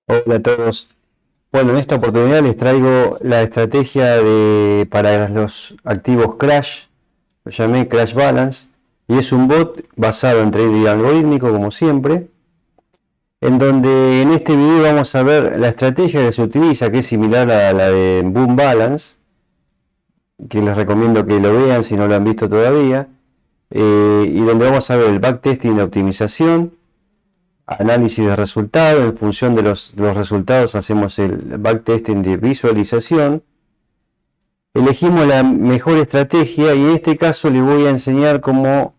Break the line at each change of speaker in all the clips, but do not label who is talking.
Hola a todos. Bueno, en esta oportunidad les traigo la estrategia para los activos Crash, lo llamé Crash Balance, y es un bot basado en trading algorítmico, como siempre, en donde en este video vamos a ver la estrategia que se utiliza, que es similar a la de Boom Balance, que les recomiendo que lo vean si no lo han visto todavía, y donde vamos a ver el backtesting de optimización, análisis de resultados. En función de los resultados hacemos el backtesting de visualización, elegimos la mejor estrategia y en este caso les voy a enseñar cómo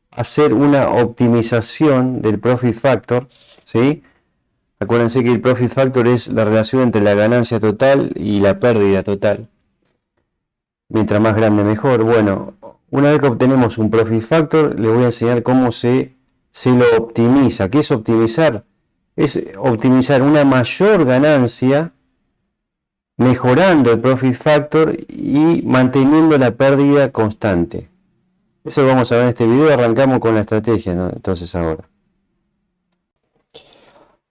hacer una optimización del profit factor, ¿sí? Acuérdense que el profit factor es la relación entre la ganancia total y la pérdida total. Mientras más grande mejor. Bueno, una vez que obtenemos un profit factor, les voy a enseñar cómo se lo optimiza. ¿Qué es optimizar? Es optimizar una mayor ganancia mejorando el profit factor y manteniendo la pérdida constante. Eso lo vamos a ver en este video. Arrancamos con la estrategia, ¿no? Entonces ahora.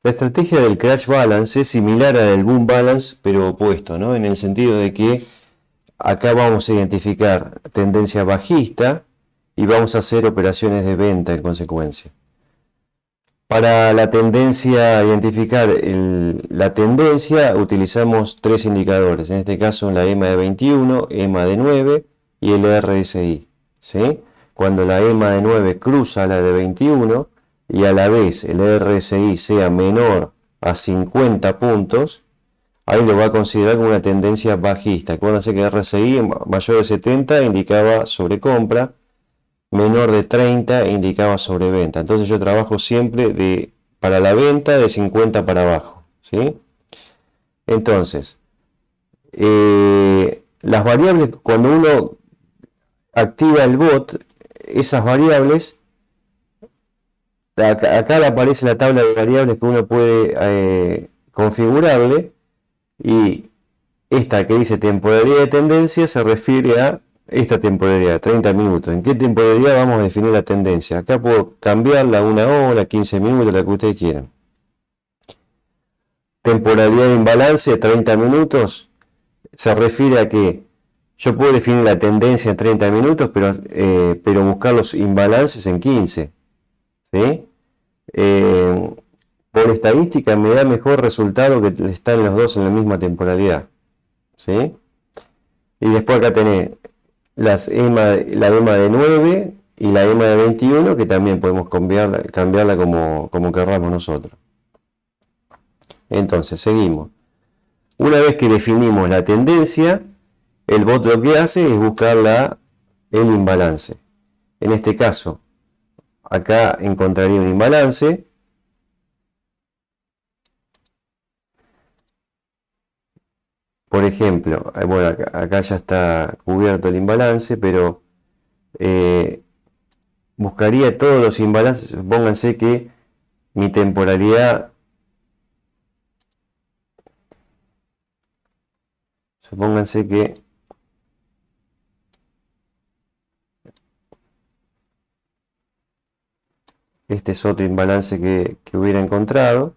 La estrategia del Crash Balance es similar a la del Boom Balance, pero opuesto, ¿no? En el sentido de que acá vamos a identificar tendencia bajista y vamos a hacer operaciones de venta en consecuencia. Para la tendencia, identificar la tendencia, utilizamos tres indicadores. En este caso la EMA de 21, EMA de 9 y el RSI, ¿sí? Cuando la EMA de 9 cruza la de 21 y a la vez el RSI sea menor a 50 puntos, ahí lo va a considerar como una tendencia bajista. Acuérdense que el RSI mayor de 70 indicaba sobrecompra, menor de 30 indicaba sobreventa. Entonces yo trabajo siempre para la venta de 50 para abajo, ¿sí? Entonces, las variables, cuando uno activa el bot, esas variables, acá le aparece la tabla de variables que uno puede configurarle, y esta que dice temporalidad de tendencia se refiere a esta temporalidad, 30 minutos. ¿En qué temporalidad vamos a definir la tendencia? Acá puedo cambiarla a 1 hora, 15 minutos, la que ustedes quieran. Temporalidad de imbalance, 30 minutos, se refiere a que yo puedo definir la tendencia en 30 minutos, pero buscar los imbalances en 15. ¿Sí? Por estadística me da mejor resultado que están los dos en la misma temporalidad. ¿Sí? Y después acá tenés la EMA de 9 y la EMA de 21, que también podemos cambiarla como querramos nosotros. Entonces, seguimos. Una vez que definimos la tendencia, el bot lo que hace es buscar el imbalance. En este caso, acá encontraría un imbalance. Por ejemplo, bueno, acá ya está cubierto el imbalance, pero buscaría todos los imbalances. Pónganse que mi temporalidad, supónganse que este es otro imbalance que hubiera encontrado.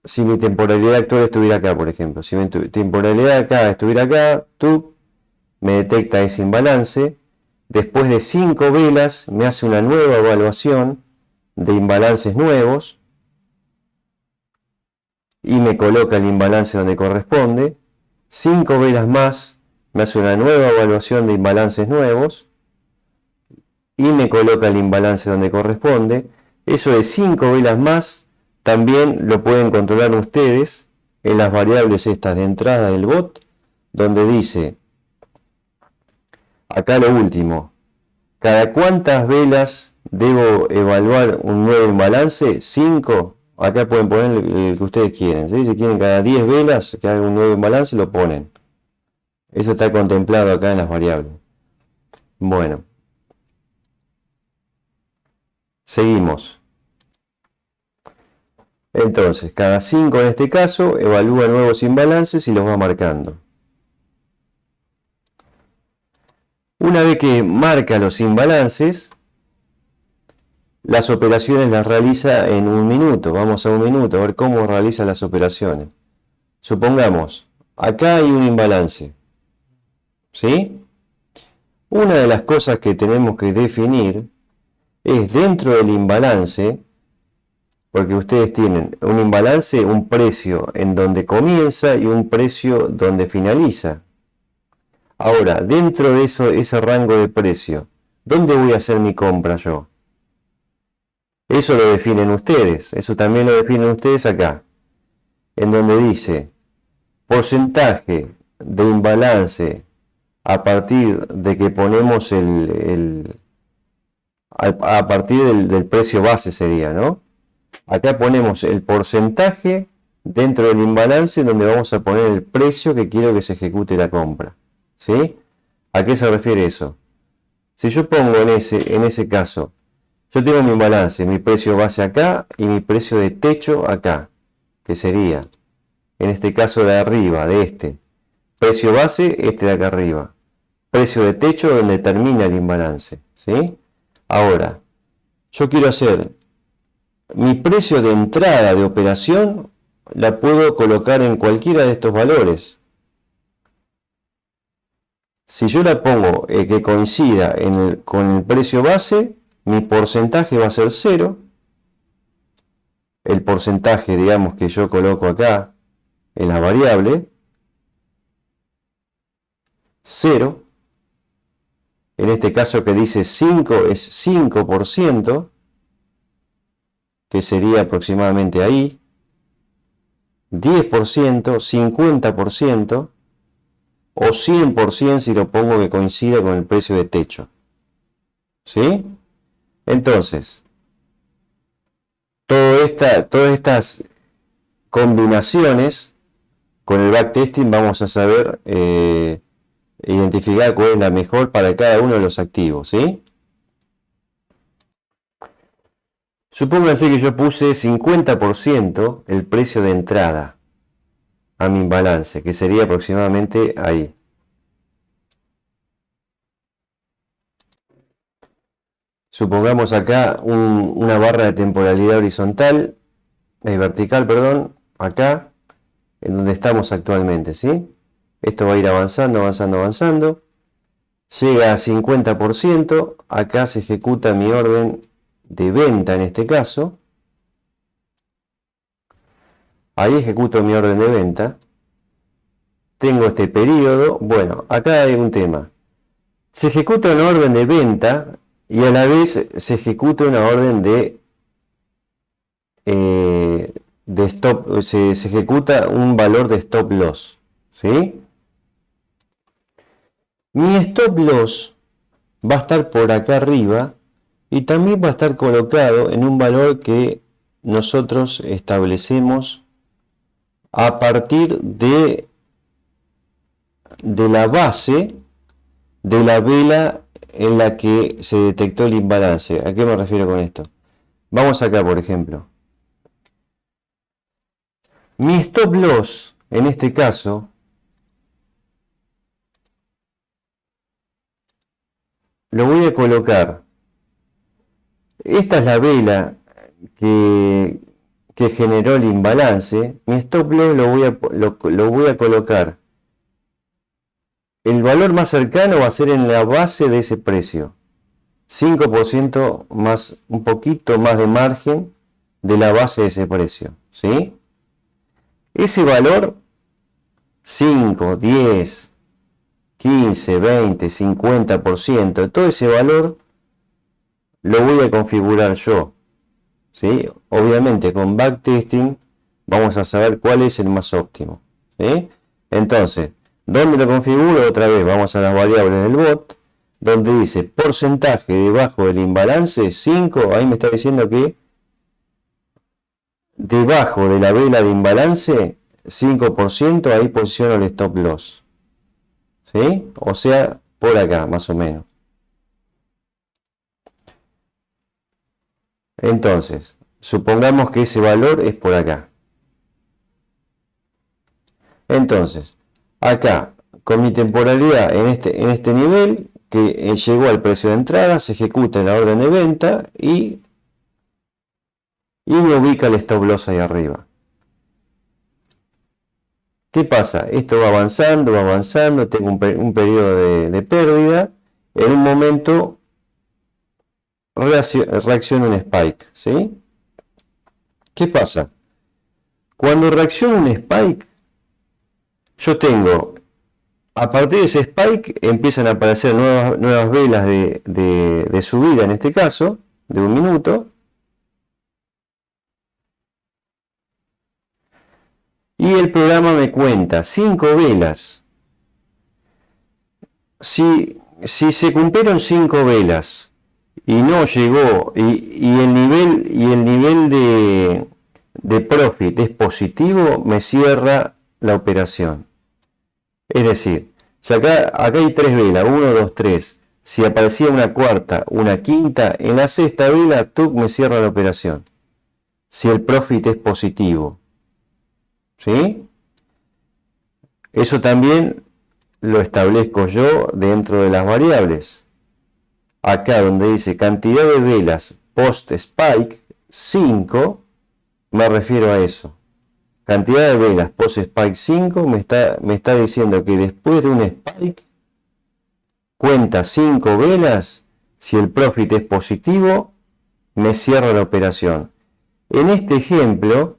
Si mi temporalidad actual estuviera acá, por ejemplo, si mi temporalidad acá estuviera acá, tú me detecta ese imbalance. Después de 5 velas me hace una nueva evaluación de imbalances nuevos y me coloca el imbalance donde corresponde. 5 velas más me hace una nueva evaluación de imbalances nuevos y me coloca el imbalance donde corresponde. Eso de 5 velas más también lo pueden controlar ustedes en las variables estas de entrada del bot, donde dice, acá lo último, ¿cada cuántas velas debo evaluar un nuevo imbalance? 5. Acá pueden poner el que ustedes quieren, ¿sí? Si quieren cada 10 velas que haga un nuevo imbalance, lo ponen. Eso está contemplado acá en las variables. Bueno, seguimos. Entonces, cada 5 en este caso, evalúa nuevos imbalances y los va marcando. Una vez que marca los imbalances, las operaciones las realiza en un minuto. Vamos a un minuto a ver cómo realiza las operaciones. Supongamos, acá hay un imbalance, ¿sí? Una de las cosas que tenemos que definir es dentro del imbalance, porque ustedes tienen un imbalance, un precio en donde comienza y un precio donde finaliza. Ahora, dentro de ese rango de precio, ¿dónde voy a hacer mi compra yo? Eso lo definen ustedes, eso también lo definen ustedes acá, en donde dice porcentaje de imbalance a partir de que ponemos a partir del precio base sería, ¿no? Acá ponemos el porcentaje dentro del imbalance donde vamos a poner el precio que quiero que se ejecute la compra, ¿sí? ¿A qué se refiere eso? Si yo pongo en ese caso, yo tengo mi imbalance, mi precio base acá y mi precio de techo acá, que sería, en este caso de arriba, de este. Precio base, este de acá arriba. Precio de techo donde termina el imbalance, ¿sí? Ahora, yo quiero hacer mi precio de entrada de operación, la puedo colocar en cualquiera de estos valores. Si yo la pongo que coincida con el precio base, mi porcentaje va a ser 0. El porcentaje, digamos, que yo coloco acá en la variable, 0. En este caso que dice 5 es 5%, que sería aproximadamente ahí. 10%, 50% o 100% si lo pongo que coincida con el precio de techo. ¿Sí? Entonces, todas estas combinaciones con el backtesting vamos a saber identificar cuál es la mejor para cada uno de los activos, ¿sí? Supónganse que yo puse 50% el precio de entrada a mi imbalance, que sería aproximadamente ahí. Supongamos acá una barra de temporalidad horizontal, vertical, perdón, acá, en donde estamos actualmente, ¿sí? Esto va a ir avanzando, avanzando, avanzando. Llega a 50%, acá se ejecuta mi orden de venta en este caso. Ahí ejecuto mi orden de venta. Tengo este periodo. Bueno, acá hay un tema. Se ejecuta una orden de venta y a la vez se ejecuta una orden de stop, se ejecuta un valor de stop loss, ¿sí? Mi stop loss va a estar por acá arriba y también va a estar colocado en un valor que nosotros establecemos a partir de la base de la vela en la que se detectó el imbalance. ¿A qué me refiero con esto? Vamos acá, por ejemplo. Mi stop loss, en este caso, lo voy a colocar. Esta es la vela que generó el imbalance. Mi stop loss lo voy a colocar. El valor más cercano va a ser en la base de ese precio. 5% más, un poquito más de margen de la base de ese precio, ¿sí? Ese valor, 5, 10, 15, 20, 50%, todo ese valor lo voy a configurar yo, ¿sí? Obviamente con backtesting vamos a saber cuál es el más óptimo, ¿sí? Entonces, ¿dónde lo configuro? Otra vez vamos a las variables del bot, donde dice porcentaje debajo del imbalance 5, ahí me está diciendo que debajo de la vela de imbalance 5%, ahí posiciono el stop loss, ¿sí? O sea, por acá más o menos. Entonces, supongamos que ese valor es por acá. Entonces, acá, con mi temporalidad en este nivel, que llegó al precio de entrada, se ejecuta la orden de venta y y me ubica el stop loss ahí arriba. ¿Qué pasa? Esto va avanzando, tengo un periodo de pérdida. En un momento reacciona un spike, ¿sí? ¿Qué pasa? Cuando reacciona un spike, yo tengo, a partir de ese spike, empiezan a aparecer nuevas velas de subida, en este caso, de 1 minuto. Y el programa me cuenta 5 velas. Si se cumplieron 5 velas y no llegó, y el nivel de profit es positivo, me cierra la operación. Es decir, si acá hay 3 velas, 1, 2, 3. Si aparecía una cuarta, una quinta, en la sexta vela, TUC me cierra la operación. Si el profit es positivo. ¿Sí? Eso también lo establezco yo dentro de las variables. Acá donde dice cantidad de velas post spike 5, me refiero a eso. Cantidad de velas post spike 5 me está diciendo que después de un spike cuenta 5 velas. Si el profit es positivo, me cierra la operación. En este ejemplo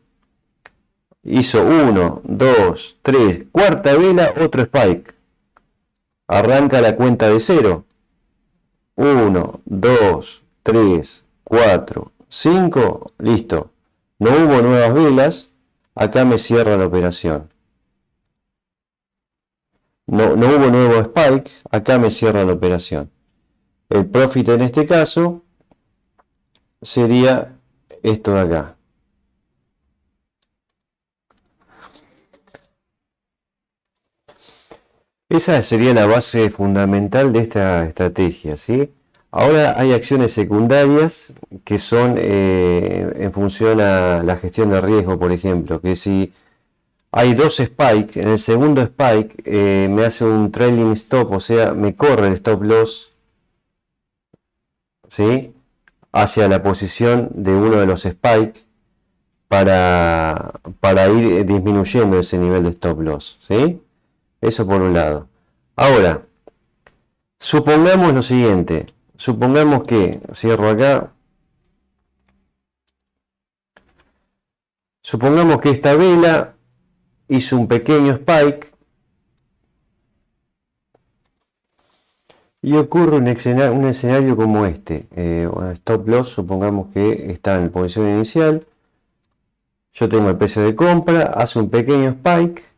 hizo 1, 2, 3, cuarta vela, otro spike. Arranca la cuenta de 0. 1, 2, 3, 4, 5, listo. No hubo nuevas velas, acá me cierra la operación. No hubo nuevos spikes, acá me cierra la operación. El profit en este caso sería esto de acá. Esa sería la base fundamental de esta estrategia, ¿sí? Ahora hay acciones secundarias que son en función a la gestión de riesgo, por ejemplo, que si hay 2 spikes, en el segundo spike me hace un trailing stop, o sea, me corre el stop loss, ¿sí?, hacia la posición de uno de los spikes para ir disminuyendo ese nivel de stop loss, ¿sí? Eso por un lado. Ahora, supongamos lo siguiente. Supongamos que, cierro acá. Supongamos que esta vela hizo un pequeño spike y ocurre un escenario como este. Stop loss, supongamos que está en posición inicial. Yo tengo el precio de compra, hace un pequeño spike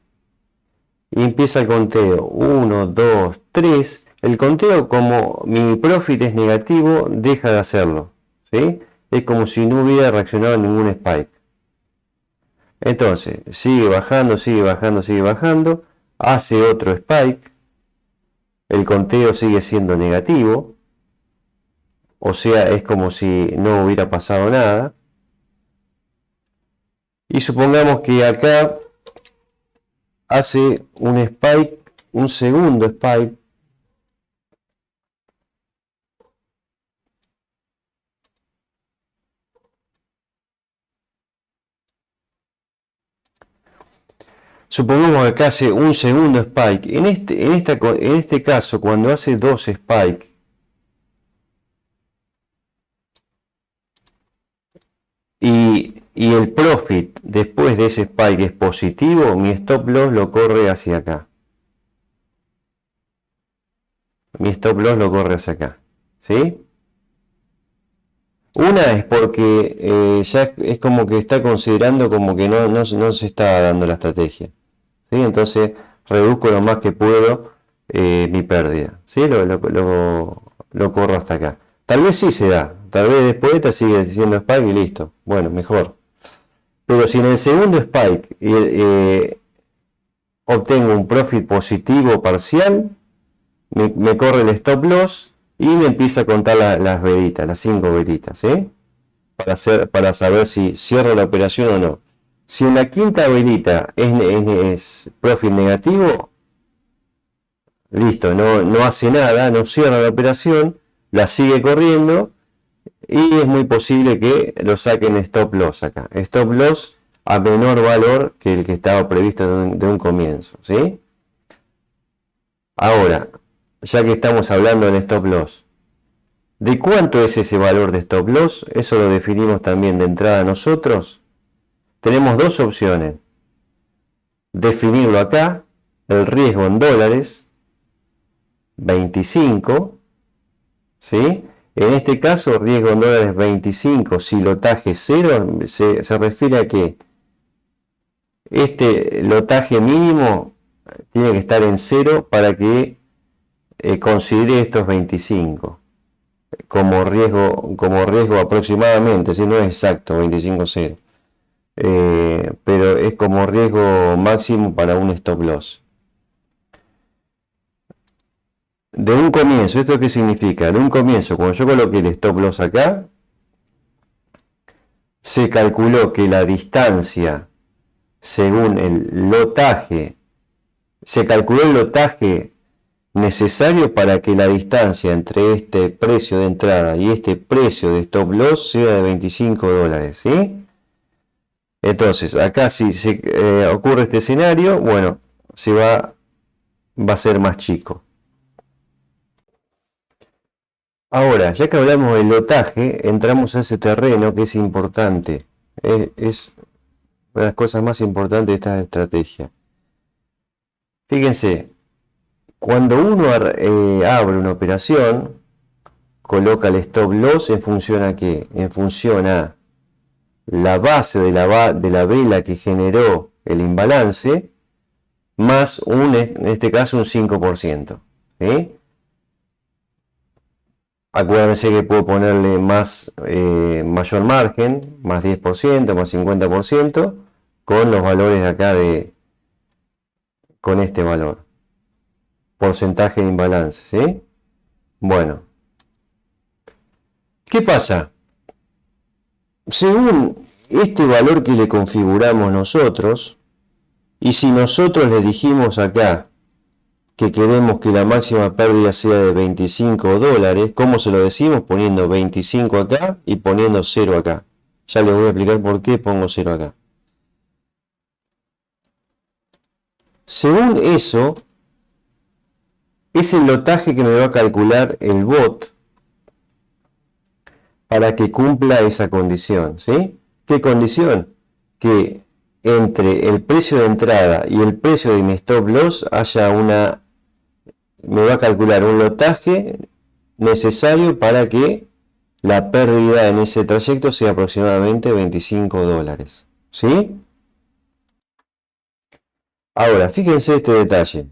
y empieza el conteo. 1, 2, 3. El conteo, como mi profit es negativo, deja de hacerlo, ¿sí? Es como si no hubiera reaccionado ningún spike. Entonces, sigue bajando, hace otro spike, el conteo sigue siendo negativo, o sea, es como si no hubiera pasado nada. Y supongamos que acá hace un spike, un segundo spike, supongamos que acá hace un segundo spike. En este caso, cuando hace 2 spikes, y el profit después de ese spike es positivo, mi stop loss lo corre hacia acá. Mi stop loss lo corre hacia acá, ¿sí? Una es porque ya es como que está considerando como que no se está dando la estrategia, ¿sí? Entonces reduzco lo más que puedo mi pérdida, ¿sí? Lo corro hasta acá. Tal vez sí se da, tal vez después te sigue diciendo spike y listo, bueno, mejor. Pero si en el segundo spike obtengo un profit positivo parcial, me corre el stop loss y me empieza a contar las velitas, las 5 velitas, ¿sí? Para saber si cierro la operación o no. Si en la quinta velita es profit negativo, listo, no hace nada, no cierra la operación, la sigue corriendo, y es muy posible que lo saquen stop loss acá. Stop loss a menor valor que el que estaba previsto de un comienzo, ¿sí? Ahora, ya que estamos hablando del stop loss, ¿de cuánto es ese valor de stop loss? Eso lo definimos también de entrada nosotros. Tenemos dos opciones. Definirlo acá, el riesgo en dólares, 25, ¿sí? En este caso, riesgo en dólares 25, si lotaje 0, se refiere a que este lotaje mínimo tiene que estar en 0 para que considere estos 25 como riesgo aproximadamente, si no es exacto, 25,0. Pero es como riesgo máximo para un stop loss. De un comienzo, ¿esto qué significa? De un comienzo, cuando yo coloqué el stop loss acá, se calculó que la distancia según el lotaje, se calculó el lotaje necesario para que la distancia entre este precio de entrada y este precio de stop loss sea de 25 dólares, ¿sí? Entonces, acá si ocurre este escenario, bueno, va a ser más chico. Ahora, ya que hablamos del lotaje, entramos a ese terreno que es importante. Es una de las cosas más importantes de esta estrategia. Fíjense, cuando uno abre una operación, coloca el stop loss en función a ¿qué? En función a la base de la vela que generó el imbalance, más en este caso un 5%. ¿Sí? Acuérdense que puedo ponerle mayor margen, más 10%, más 50%, con los valores de acá con este valor. Porcentaje de imbalance, ¿sí? Bueno. ¿Qué pasa? Según este valor que le configuramos nosotros, y si nosotros le dijimos acá que queremos que la máxima pérdida sea de 25 dólares, ¿cómo se lo decimos? Poniendo 25 acá y poniendo 0 acá. Ya les voy a explicar por qué pongo 0 acá. Según eso, es el lotaje que me va a calcular el bot para que cumpla esa condición, ¿sí? ¿Qué condición? Que entre el precio de entrada y el precio de mi stop loss me va a calcular un lotaje necesario para que la pérdida en ese trayecto sea aproximadamente 25 dólares, ¿sí? Ahora, fíjense este detalle.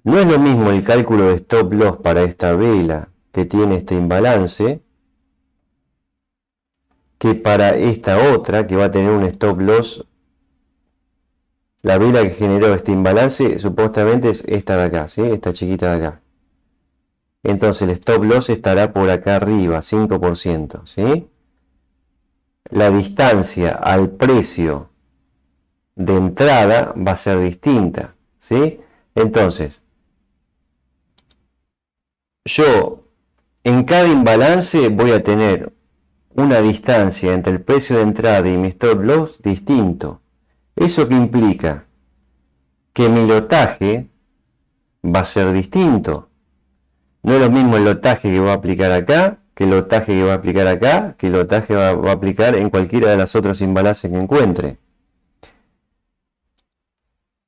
No es lo mismo el cálculo de stop loss para esta vela que tiene este imbalance que para esta otra que va a tener un stop loss. La vela que generó este imbalance supuestamente es esta de acá, ¿sí? Esta chiquita de acá. Entonces el stop loss estará por acá arriba, 5%, ¿sí? La distancia al precio de entrada va a ser distinta, ¿sí? Entonces, yo en cada imbalance voy a tener una distancia entre el precio de entrada y mi stop loss distinto. ¿Eso qué implica? Que mi lotaje va a ser distinto. No es lo mismo el lotaje que va a aplicar acá, que el lotaje que va a aplicar acá, que el lotaje va a aplicar en cualquiera de las otros imbalances que encuentre.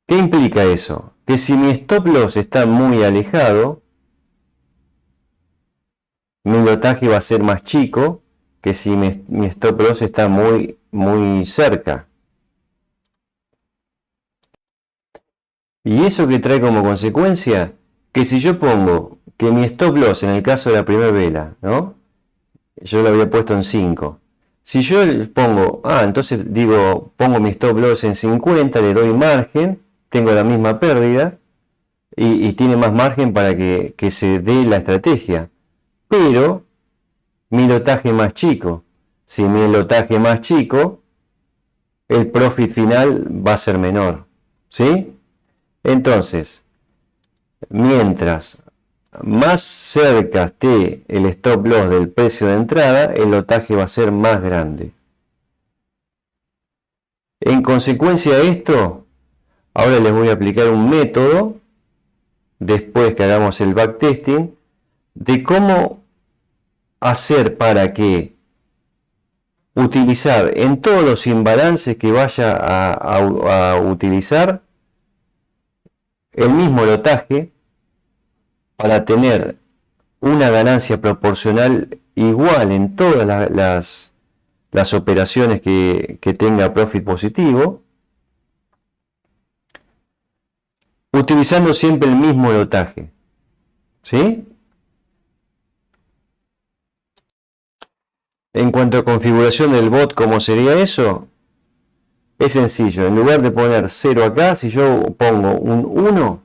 ¿Qué implica eso? Que si mi stop loss está muy alejado, mi lotaje va a ser más chico que si mi stop loss está muy cerca. ¿Y eso que trae como consecuencia? Que si yo pongo que mi stop loss en el caso de la primera vela, ¿no? Yo lo había puesto en 5. Si yo pongo, entonces pongo mi stop loss en 50, le doy margen, tengo la misma pérdida y tiene más margen para que se dé la estrategia. Pero mi lotaje más chico. Si mi lotaje más chico, el profit final va a ser menor. ¿Sí? Entonces, mientras más cerca esté el stop loss del precio de entrada, el lotaje va a ser más grande. En consecuencia de esto, ahora les voy a aplicar un método, después que hagamos el backtesting, de cómo hacer para que utilizar en todos los imbalances que vaya a utilizar el mismo lotaje para tener una ganancia proporcional igual en todas las operaciones que tenga profit positivo, utilizando siempre el mismo lotaje. ¿Sí? En cuanto a configuración del bot, ¿cómo sería eso? Es sencillo, en lugar de poner 0 acá, si yo pongo un 1,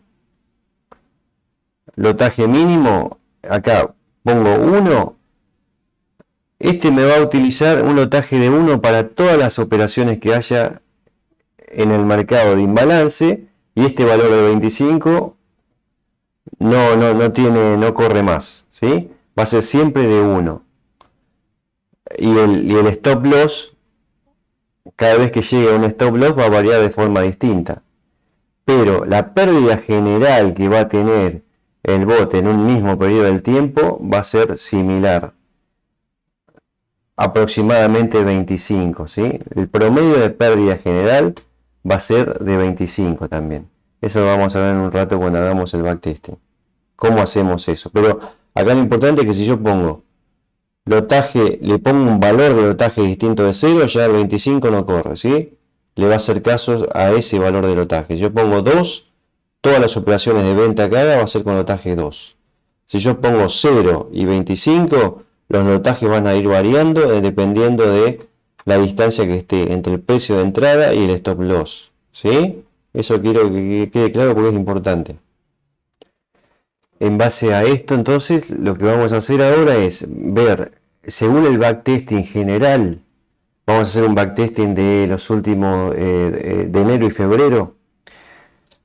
lotaje mínimo, acá pongo 1, este me va a utilizar un lotaje de 1 para todas las operaciones que haya en el mercado de imbalance, y este valor de 25 no corre más, ¿sí? Va a ser siempre de 1. Y el stop loss, cada vez que llegue a un stop loss va a variar de forma distinta. Pero la pérdida general que va a tener el bot en un mismo periodo del tiempo va a ser similar. Aproximadamente 25, ¿sí? El promedio de pérdida general va a ser de 25 también. Eso lo vamos a ver en un rato cuando hagamos el backtesting. ¿Cómo hacemos eso? Pero acá lo importante es que si yo pongo lotaje, le pongo un valor de lotaje distinto de 0, ya el 25 no corre, ¿sí? Le va a hacer caso a ese valor de lotaje. Si yo pongo 2, todas las operaciones de venta que haga va a ser con lotaje 2. Si yo pongo 0 y 25, los lotajes van a ir variando dependiendo de la distancia que esté entre el precio de entrada y el stop loss, ¿sí? Eso quiero que quede claro porque es importante. En base a esto, entonces, lo que vamos a hacer ahora es ver, según el backtesting general, vamos a hacer un backtesting de los últimos, de enero y febrero,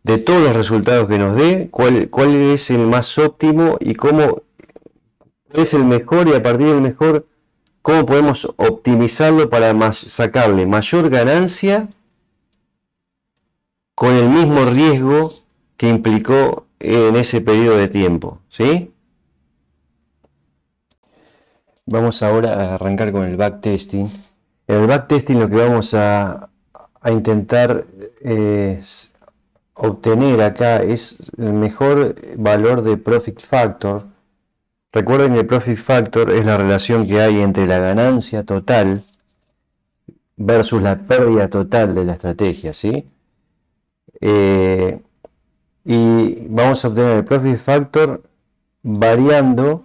de todos los resultados que nos dé, cuál es el más óptimo y cuál es el mejor, y a partir del mejor, cómo podemos optimizarlo para sacarle mayor ganancia con el mismo riesgo que implicó en ese periodo de tiempo, ¿sí? Vamos ahora a arrancar con el backtesting. En el backtesting lo que vamos a intentar obtener acá es el mejor valor de profit factor. Recuerden que el profit factor es la relación que hay entre la ganancia total versus la pérdida total de la estrategia, ¿sí? Y vamos a obtener el profit factor variando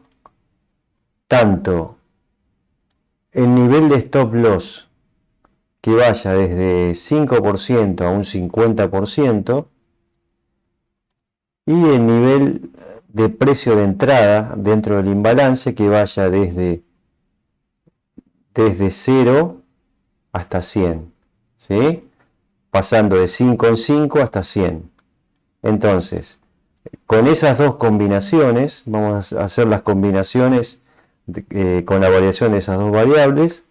tanto el nivel de stop loss que vaya desde 5% a un 50% y el nivel de precio de entrada dentro del imbalance que vaya desde 0 hasta 100, ¿sí? Pasando de 5 en 5 hasta 100. Entonces, con esas dos combinaciones, vamos a hacer las combinaciones con la variación de esas dos variables,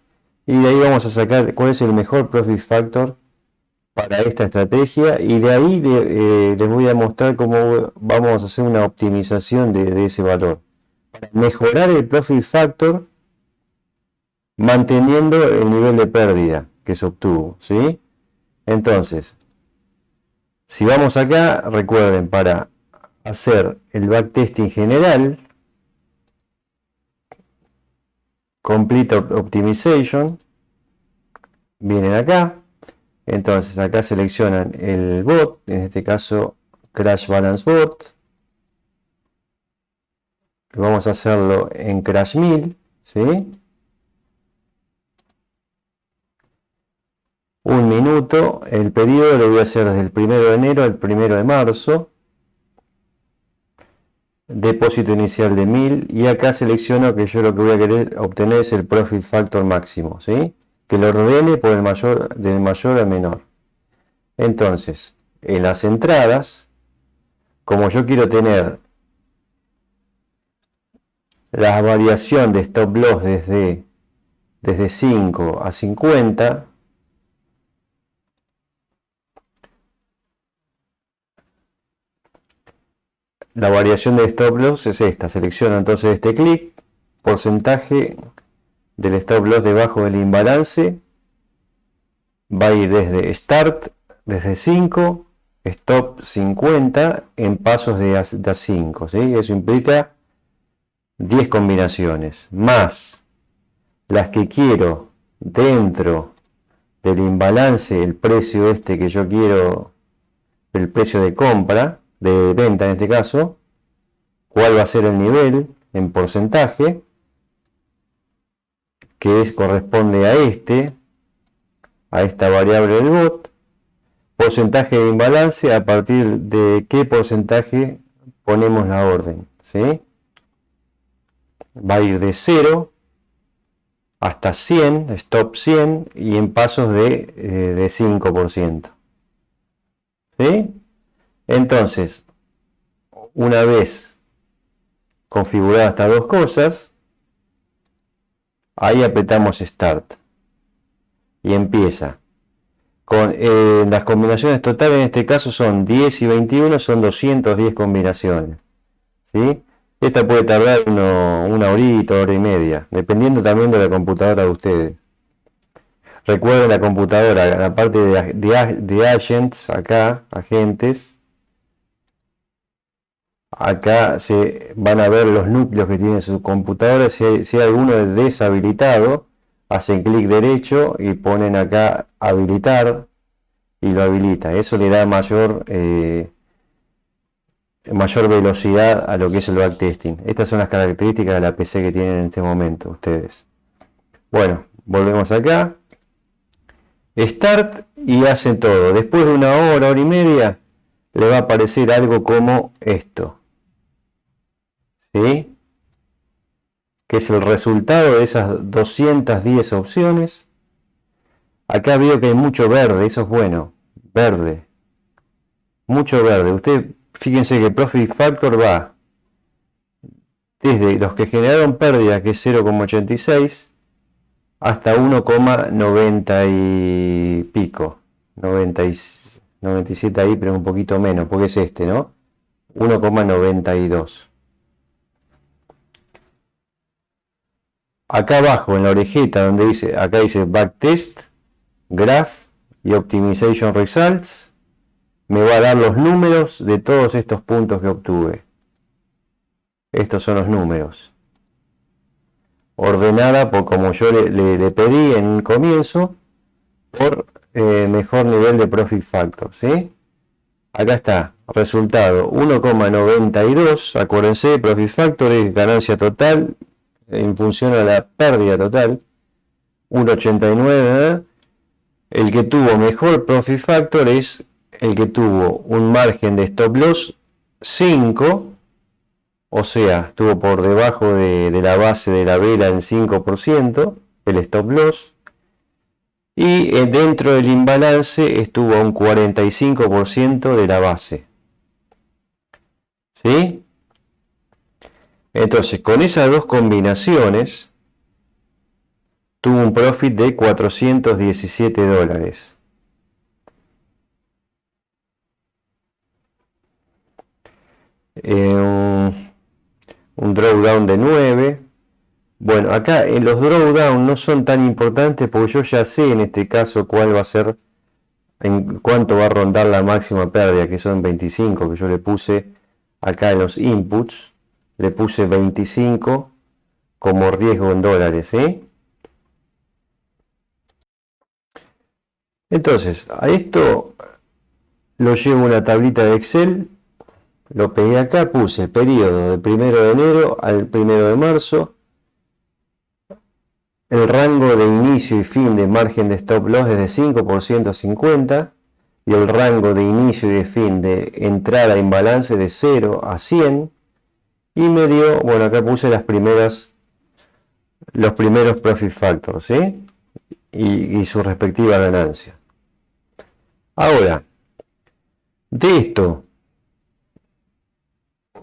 y de ahí vamos a sacar cuál es el mejor profit factor para esta estrategia, y de ahí les voy a mostrar cómo vamos a hacer una optimización de ese valor para mejorar el profit factor manteniendo el nivel de pérdida que se obtuvo, ¿sí? Entonces, si vamos acá, recuerden, para hacer el backtesting general, Complete Optimization, vienen acá, entonces acá seleccionan el bot, en este caso Crash Balance Bot, vamos a hacerlo en Crash 1000, ¿sí? Un minuto, el periodo lo voy a hacer desde el 1 de enero al 1 de marzo, depósito inicial de 1000, y acá selecciono que yo lo que voy a querer obtener es el profit factor máximo, ¿sí? Que lo ordene por del mayor al menor. Entonces, en las entradas, como yo quiero tener la variación de stop loss desde 5 a 50. La variación de stop loss es esta. Selecciono entonces este clic, porcentaje del stop loss debajo del imbalance. Va a ir desde Start, desde 5, Stop 50 en pasos de a 5. ¿sí? Eso implica 10 combinaciones, más las que quiero dentro del imbalance, el precio este que yo quiero, el precio de compra, de venta en este caso, cuál va a ser el nivel en porcentaje, que corresponde a esta variable del bot, porcentaje de imbalance, a partir de qué porcentaje ponemos la orden, ¿sí? Va a ir de 0 hasta 100, stop 100, y en pasos de 5%. ¿Sí? Entonces, una vez configuradas estas dos cosas, ahí apretamos Start. Y empieza. Con las combinaciones totales, en este caso son 10 y 21, son 210 combinaciones. ¿Sí? Esta puede tardar una horita, hora y media, dependiendo también de la computadora de ustedes. Recuerden la computadora, la parte de agents, acá, agentes. Acá se van a ver los núcleos que tiene su computadora. Si hay alguno deshabilitado, hacen clic derecho y ponen acá habilitar y lo habilita. Eso le da mayor velocidad a lo que es el backtesting. Estas son las características de la PC que tienen en este momento ustedes. Bueno, volvemos acá. Start y hacen todo. Después de una hora, hora y media, le va a aparecer algo como esto. ¿Sí? Que es el resultado de esas 210 opciones. Acá veo que hay mucho verde, eso es bueno. Verde. Mucho verde. Usted, fíjense que Profit Factor va desde los que generaron pérdida, que es 0,86, hasta 1,90 y pico. 97 ahí, pero un poquito menos, porque es este, ¿no? 1,92. Acá abajo en la orejita donde dice, acá dice Backtest, Graph y Optimization Results, me va a dar los números de todos estos puntos que obtuve. Estos son los números. Ordenada por como yo le pedí en un comienzo, por mejor nivel de Profit Factor, ¿sí? Acá está, resultado 1,92, acuérdense, Profit Factor es ganancia total en función a la pérdida total, 1,89. El que tuvo mejor Profit Factor es el que tuvo un margen de stop loss 5, o sea, estuvo por debajo de la base de la vela en 5%, el stop loss, y dentro del imbalance estuvo a un 45% de la base. ¿Sí? Entonces, con esas dos combinaciones, tuvo un profit de $417. Un drawdown de 9. Bueno, acá en los drawdown no son tan importantes porque yo ya sé en este caso cuál va a ser, en cuánto va a rondar la máxima pérdida, que son 25, que yo le puse acá en los inputs, le puse 25 como riesgo en dólares, ¿sí? Entonces, a esto lo llevo a una tablita de Excel, lo pegué acá, puse periodo de 1 de enero al 1 de marzo, el rango de inicio y fin de margen de stop loss es de 5% a 50, y el rango de inicio y de fin de entrada en balance de 0 a 100, y me dio, bueno, acá puse los primeros profit factors, ¿sí? Y su respectiva ganancia. Ahora, de esto,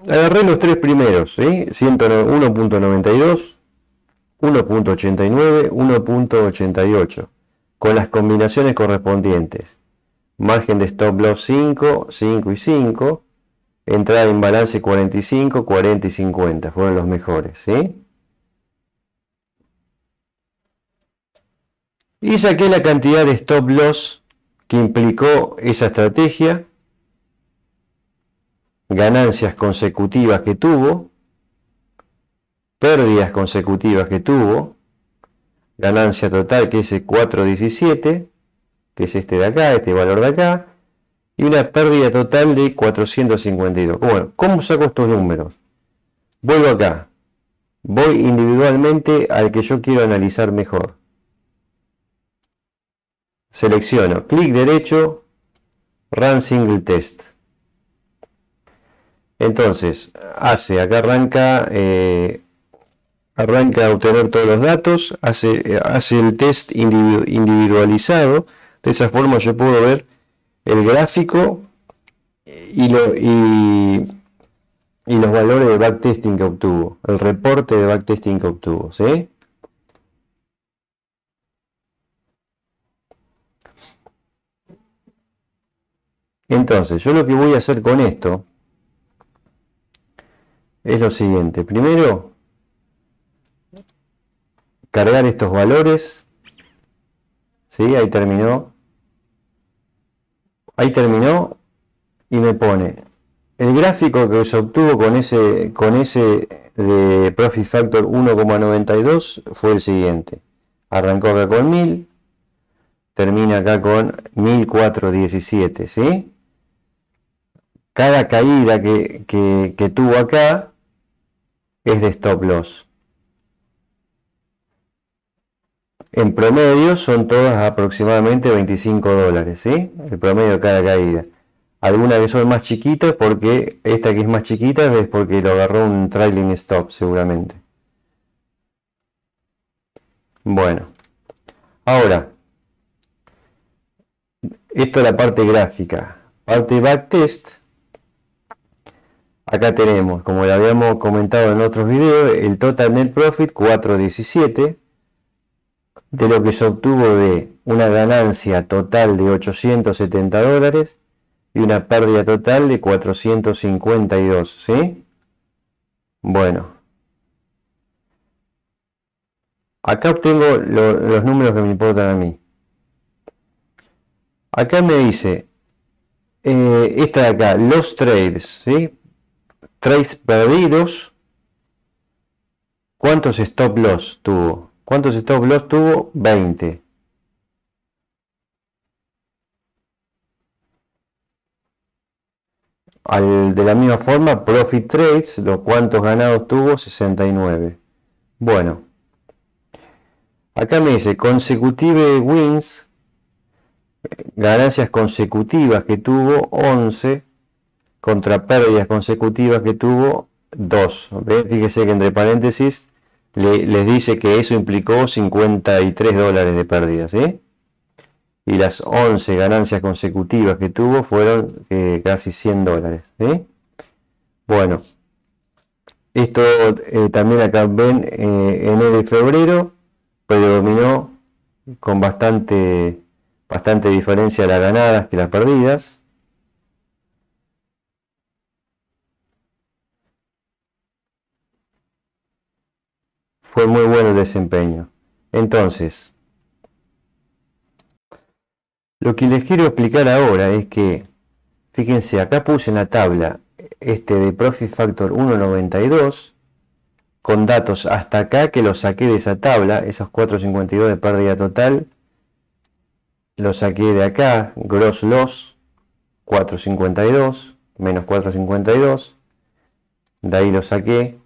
Agarré los tres primeros, ¿sí? 1.92, 1.89, 1.88, con las combinaciones correspondientes. Margen de stop loss 5, 5 y 5. Entrada en balance 45, 40 y 50. Fueron los mejores, ¿sí? Y saqué la cantidad de stop loss que implicó esa estrategia. Ganancias consecutivas que tuvo. Pérdidas consecutivas que tuvo. Ganancia total que es 4.17, que es este de acá, este valor de acá. Y una pérdida total de 452. Bueno, ¿cómo saco estos números? Vuelvo acá. Voy individualmente al que yo quiero analizar mejor. Selecciono, clic derecho, Run Single Test. Entonces, acá arranca a obtener todos los datos, hace el test individualizado. De esa forma yo puedo ver el gráfico y los valores de backtesting que obtuvo, el reporte de backtesting que obtuvo, ¿sí? Entonces, yo lo que voy a hacer con esto es lo siguiente. Primero, cargar estos valores, ¿sí? Ahí terminó y me pone el gráfico que se obtuvo con ese de Profit Factor 1,92 fue el siguiente. Arrancó acá con 1000, termina acá con 1417, ¿sí? Cada caída que tuvo acá es de stop loss. En promedio son todas aproximadamente 25 dólares, ¿sí? El promedio de cada caída. Algunas que son más chiquitas, porque esta que es más chiquita es porque lo agarró un trailing stop seguramente. Bueno, ahora, esto es la parte gráfica. Parte backtest. Acá tenemos, como lo habíamos comentado en otros videos, el total net profit 417, de lo que se obtuvo de una ganancia total de 870 dólares y una pérdida total de 452, ¿sí? Bueno, acá obtengo los números que me importan a mí. Acá me dice, esta de acá, los trades, ¿sí? Trades perdidos. ¿Cuántos stop loss tuvo? ¿Cuántos stop loss tuvo? 20. De la misma forma, profit trades, los cuantos ganados tuvo, 69. Bueno, acá me dice consecutive wins, ganancias consecutivas que tuvo 11, contra pérdidas consecutivas que tuvo 2. ¿Ven? Fíjese que entre paréntesis les dice que eso implicó 53 dólares de pérdidas, ¿sí? Y las 11 ganancias consecutivas que tuvo fueron casi 100 dólares, ¿sí? Bueno, esto también acá ven enero y febrero predominó con bastante diferencia las ganadas que las perdidas. Fue muy bueno el desempeño. Entonces, lo que les quiero explicar ahora es que, fíjense, acá puse en la tabla de Profit Factor 1.92 con datos hasta acá que los saqué de esa tabla, esos 4.52 de pérdida total, los saqué de acá, Gross Loss 4.52, menos 4.52, de ahí lo saqué.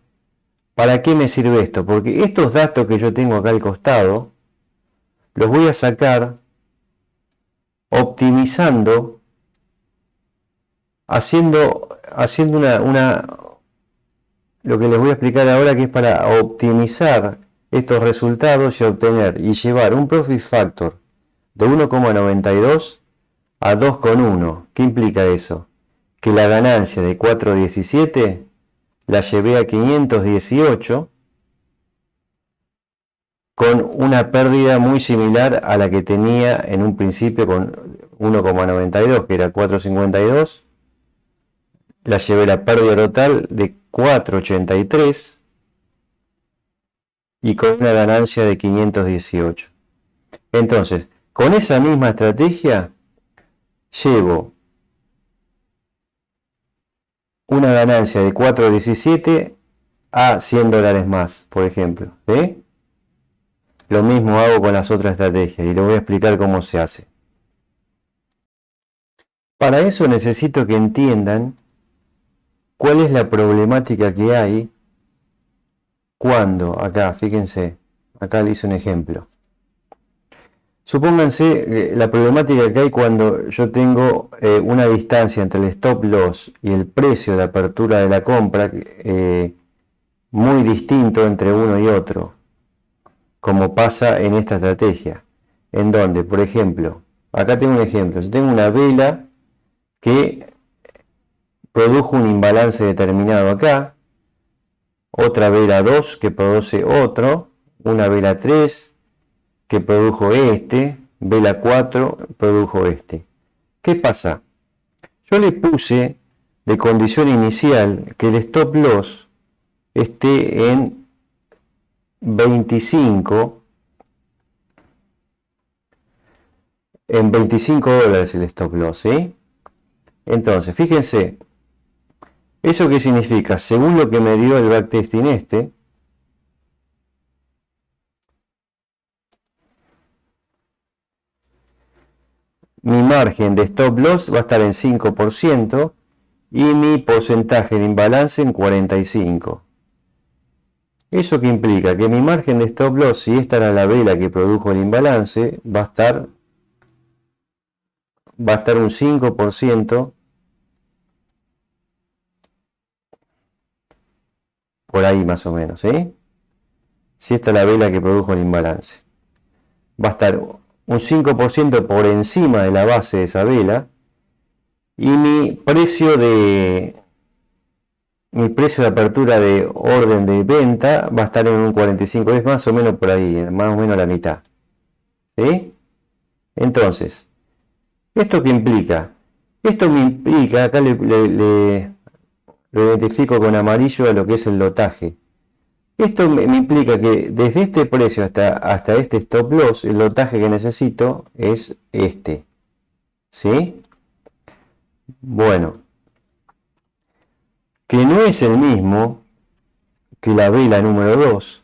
¿Para qué me sirve esto? Porque estos datos que yo tengo acá al costado, los voy a sacar optimizando, haciendo lo que les voy a explicar ahora, que es para optimizar estos resultados y obtener y llevar un Profit Factor de 1,92 a 2,1. ¿Qué implica eso? Que la ganancia de 4,17 la llevé a 518 con una pérdida muy similar a la que tenía en un principio con 1,92, que era 4,52. La llevé la pérdida total de 4,83 y con una ganancia de 518. Entonces, con esa misma estrategia, llevo una ganancia de 4,17 a $100 más, por ejemplo. Lo mismo hago con las otras estrategias y les voy a explicar cómo se hace. Para eso necesito que entiendan cuál es la problemática que hay cuando, acá, fíjense, acá le hice un ejemplo. Supónganse la problemática que hay cuando yo tengo una distancia entre el stop loss y el precio de apertura de la compra muy distinto entre uno y otro, como pasa en esta estrategia, en donde, por ejemplo, acá tengo un ejemplo, yo tengo una vela que produjo un imbalance determinado acá, otra vela 2 que produce otro, una vela 3 que produjo este, vela 4 produjo este. ¿Qué pasa? Yo le puse de condición inicial que el stop loss esté en 25 $25 el stop loss, ¿sí? Entonces, fíjense, ¿eso qué significa? Según lo que me dio el backtesting mi margen de stop loss va a estar en 5% y mi porcentaje de imbalance en 45%. ¿Eso qué implica? Que mi margen de stop loss, si esta era la vela que produjo el imbalance, va a estar un 5% por ahí más o menos, ¿sí? Si esta es la vela que produjo el imbalance. Va a estar un 5% por encima de la base de esa vela y mi precio de apertura de orden de venta va a estar en un 45, es más o menos por ahí, más o menos la mitad. ¿Sí? Entonces, ¿esto qué implica? Esto me implica, acá lo identifico con amarillo a lo que es el lotaje. Esto me implica que desde este precio hasta este stop loss, el lotaje que necesito es este. ¿Sí? Bueno, que no es el mismo que la vela número 2.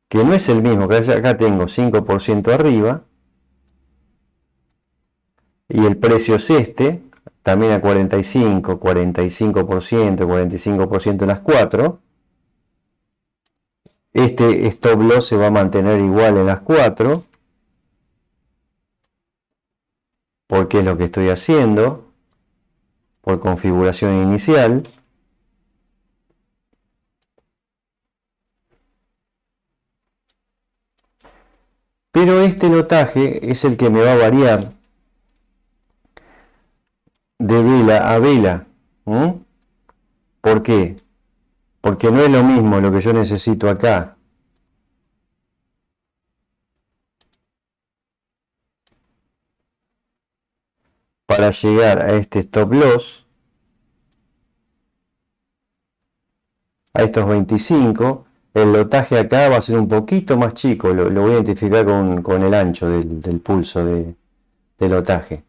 Que no es el mismo, que acá tengo 5% arriba y el precio es este, también a 45%, 45% en las 4. Este stop loss se va a mantener igual en las 4, porque es lo que estoy haciendo, por configuración inicial. Pero este lotaje es el que me va a variar de vela a vela. ¿Por qué? Porque no es lo mismo lo que yo necesito acá para llegar a este stop loss, a estos 25. El lotaje acá va a ser un poquito más chico, lo voy a identificar con el ancho del pulso de lotaje.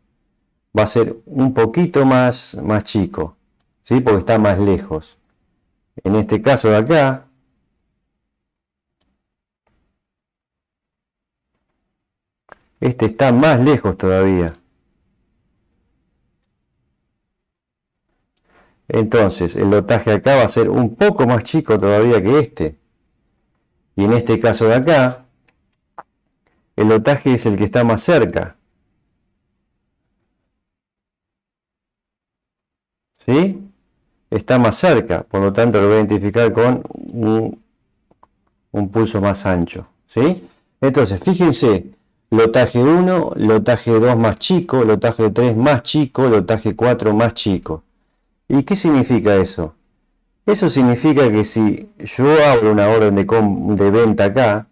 Va a ser un poquito más chico, ¿sí? Porque está más lejos. En este caso de acá, este está más lejos todavía. Entonces, el lotaje acá va a ser un poco más chico todavía que este. Y en este caso de acá, el lotaje es el que está más cerca. ¿Sí? Está más cerca, por lo tanto lo voy a identificar con un pulso más ancho. ¿Sí? Entonces, fíjense, lotaje 1, lotaje 2 más chico, lotaje 3 más chico, lotaje 4 más chico. ¿Y qué significa eso? Eso significa que si yo abro una orden de venta acá,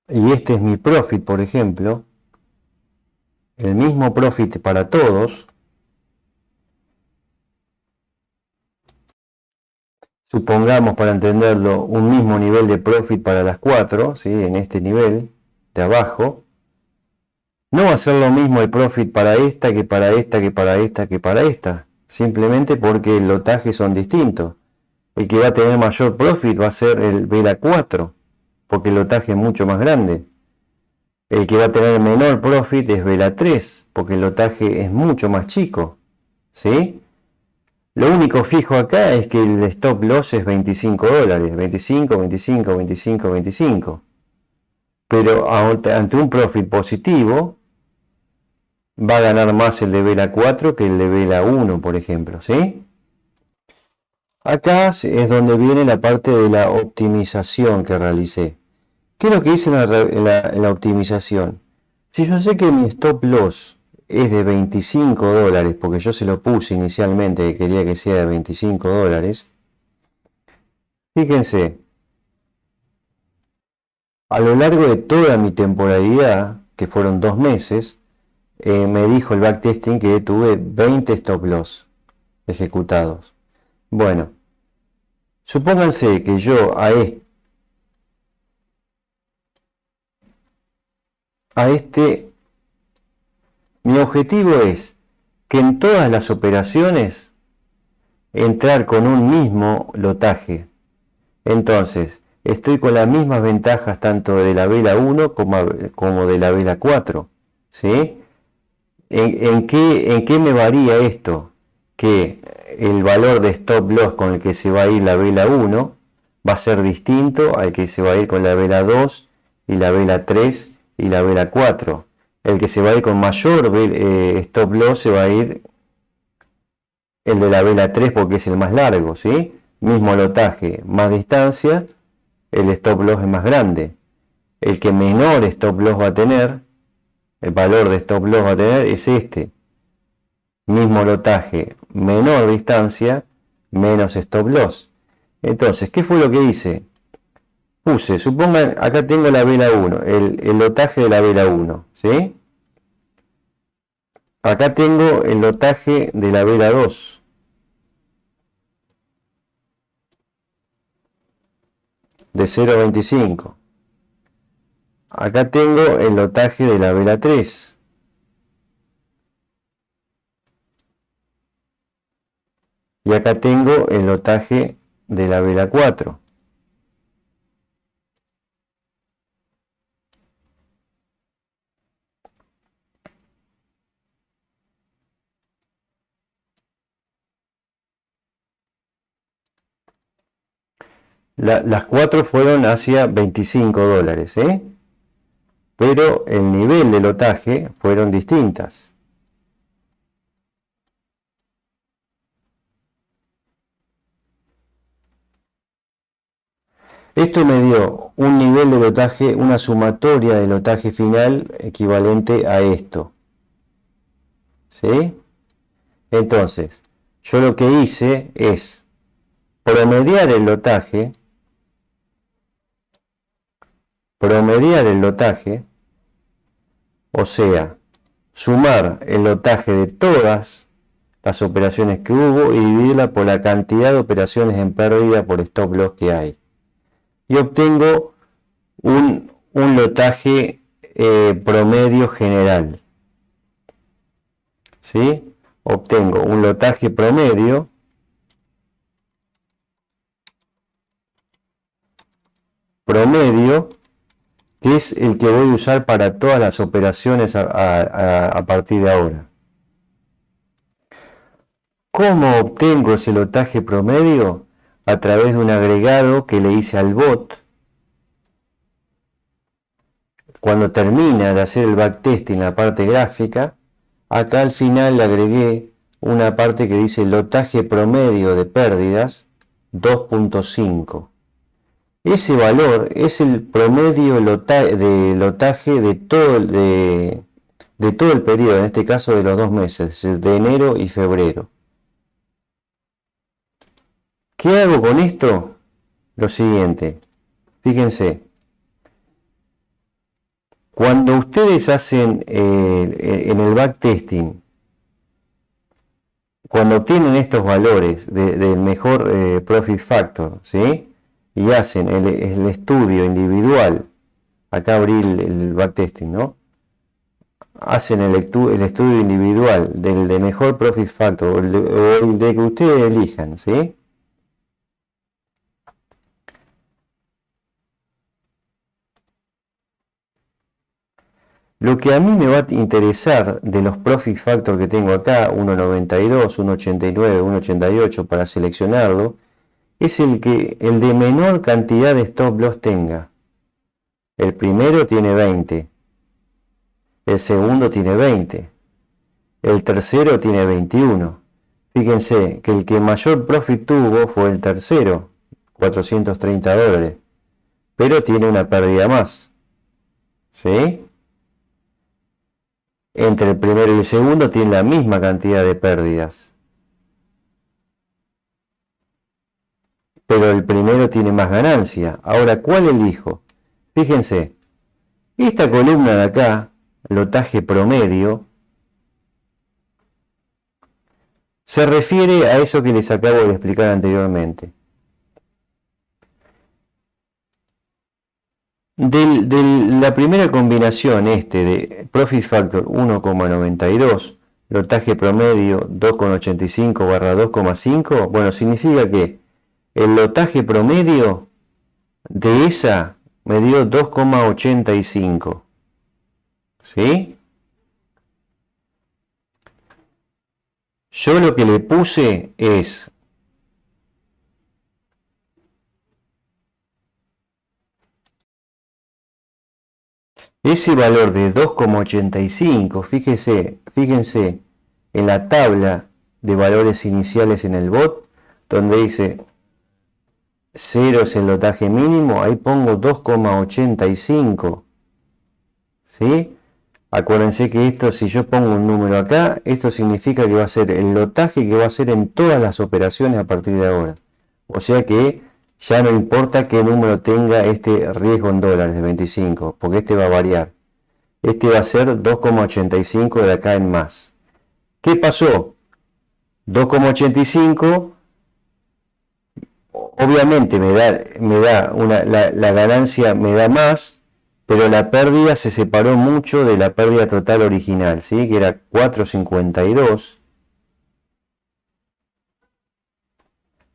y este es mi profit, por ejemplo, el mismo profit para todos, supongamos para entenderlo un mismo nivel de profit para las 4, ¿sí? En este nivel de abajo, no va a ser lo mismo el profit para esta que para esta que para esta que para esta, simplemente porque el lotaje son distintos. El que va a tener mayor profit va a ser el vela 4, porque el lotaje es mucho más grande. El que va a tener menor profit es vela 3, porque el lotaje es mucho más chico, ¿sí? Lo único fijo acá es que el stop loss es $25, 25, 25, 25, 25. Pero ante un profit positivo, va a ganar más el de vela 4 que el de vela 1, por ejemplo, ¿sí? Acá es donde viene la parte de la optimización que realicé. ¿Qué es lo que hice en la optimización? Si yo sé que mi stop loss es de $25, porque yo se lo puse inicialmente que quería que sea de $25, fíjense, a lo largo de toda mi temporalidad, que fueron 2 meses, me dijo el backtesting que tuve 20 stop loss ejecutados. Bueno, supónganse que yo a este, mi objetivo es que en todas las operaciones entrar con un mismo lotaje. Entonces, estoy con las mismas ventajas tanto de la vela 1 como de la vela 4. ¿Sí? ¿En qué me varía esto? Que el valor de stop loss con el que se va a ir la vela 1 va a ser distinto al que se va a ir con la vela 2 y la vela 3 y la vela 4. El que se va a ir con mayor stop loss se va a ir el de la vela 3 porque es el más largo, ¿sí? Mismo lotaje, más distancia, el stop loss es más grande. El que menor stop loss va a tener, el valor de stop loss va a tener es este. Mismo lotaje, menor distancia, menos stop loss. Entonces, ¿qué fue lo que hice? Puse, supongan, acá tengo la vela 1, el lotaje de la vela 1, ¿sí? Acá tengo el lotaje de la vela 2. De 0.25. Acá tengo el lotaje de la vela 3. Y acá tengo el lotaje de la vela 4. Las 4 fueron hacia $25, ¿eh? Pero el nivel de lotaje fueron distintas. Esto me dio un nivel de lotaje, una sumatoria de lotaje final equivalente a esto. ¿Sí? Entonces, yo lo que hice es promediar el lotaje, o sea, sumar el lotaje de todas las operaciones que hubo y dividirla por la cantidad de operaciones en pérdida por stop loss que hay. Y obtengo un lotaje promedio general. ¿Sí? Obtengo un lotaje promedio que es el que voy a usar para todas las operaciones a partir de ahora. ¿Cómo obtengo ese lotaje promedio? A través de un agregado que le hice al bot. Cuando termina de hacer el backtesting en la parte gráfica, acá al final le agregué una parte que dice lotaje promedio de pérdidas 2.5. Ese valor es el promedio de lotaje de todo el periodo, en este caso de los 2 meses, de enero y febrero. ¿Qué hago con esto? Lo siguiente, fíjense, cuando ustedes hacen en el backtesting, cuando obtienen estos valores del mejor profit factor, ¿sí? Y hacen el estudio individual, acá abrí el backtesting, ¿no? Hacen el estudio individual del de mejor profit factor o el de que ustedes elijan, ¿sí? Lo que a mí me va a interesar de los profit factor que tengo acá, 1.92, 1.89, 1.88 para seleccionarlo, es el de menor cantidad de stop loss tenga. El primero tiene 20, el segundo tiene 20, el tercero tiene 21. Fíjense que el que mayor profit tuvo fue el tercero, 430 dólares, pero tiene una pérdida más, ¿sí? Entre el primero y el segundo tiene la misma cantidad de pérdidas, pero el primero tiene más ganancia. Ahora, ¿cuál elijo? Fíjense, esta columna de acá, lotaje promedio, se refiere a eso que les acabo de explicar anteriormente. De la primera combinación de Profit Factor 1,92, lotaje promedio 2,85/2,5, bueno, significa que el lotaje promedio de esa me dio 2,85, ¿sí? Yo lo que le puse es ese valor de 2,85, fíjense en la tabla de valores iniciales en el bot, donde dice 0 es el lotaje mínimo, ahí pongo 2,85, ¿sí? Acuérdense que esto, si yo pongo un número acá, esto significa que va a ser el lotaje que va a ser en todas las operaciones a partir de ahora. O sea que ya no importa qué número tenga este riesgo en dólares de 25, porque este va a variar. Este va a ser 2,85 de acá en más. ¿Qué pasó? 2,85 obviamente la ganancia me da más, pero la pérdida se separó mucho de la pérdida total original, ¿sí? Que era 4,52.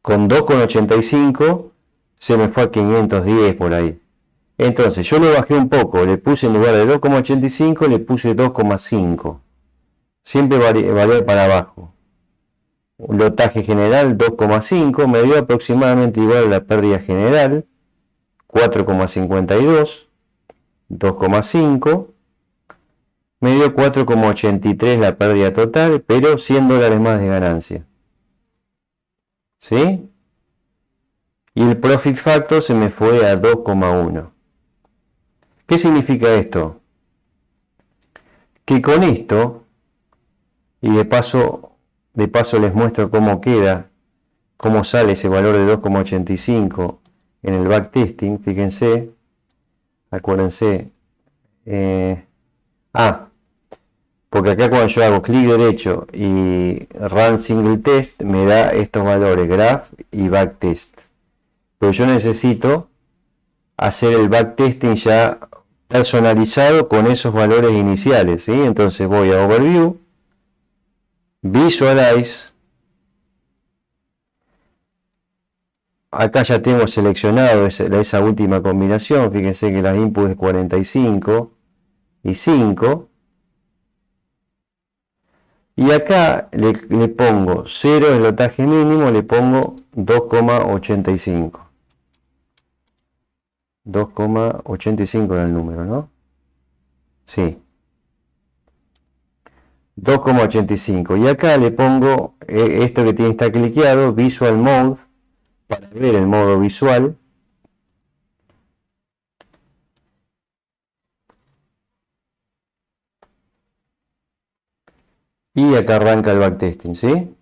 Con 2,85 se me fue a 510 por ahí. Entonces yo le bajé un poco, le puse en lugar de 2,85, le puse 2,5. Siempre variar para abajo. Un lotaje general 2,5 me dio aproximadamente igual a la pérdida general, 4,52, 2,5, me dio 4,83 la pérdida total, pero 100 dólares más de ganancia. ¿Sí? Y el profit factor se me fue a 2,1. ¿Qué significa esto? Que con esto, y de paso les muestro cómo queda, cómo sale ese valor de 2,85 en el backtesting, fíjense, acuérdense, porque acá cuando yo hago clic derecho y Run Single Test me da estos valores, Graph y Backtest. Pero yo necesito hacer el backtesting ya personalizado con esos valores iniciales, ¿sí? Entonces voy a Overview, Visualize, acá ya tengo seleccionado esa última combinación, fíjense que las inputs es 45 y 5, y acá le pongo 0 el lotaje mínimo, le pongo 2,85. 2,85 era el número, ¿no? Sí. 2,85. Y acá le pongo esto que está cliqueado, Visual Mode, para ver el modo visual. Y acá arranca el backtesting, ¿sí?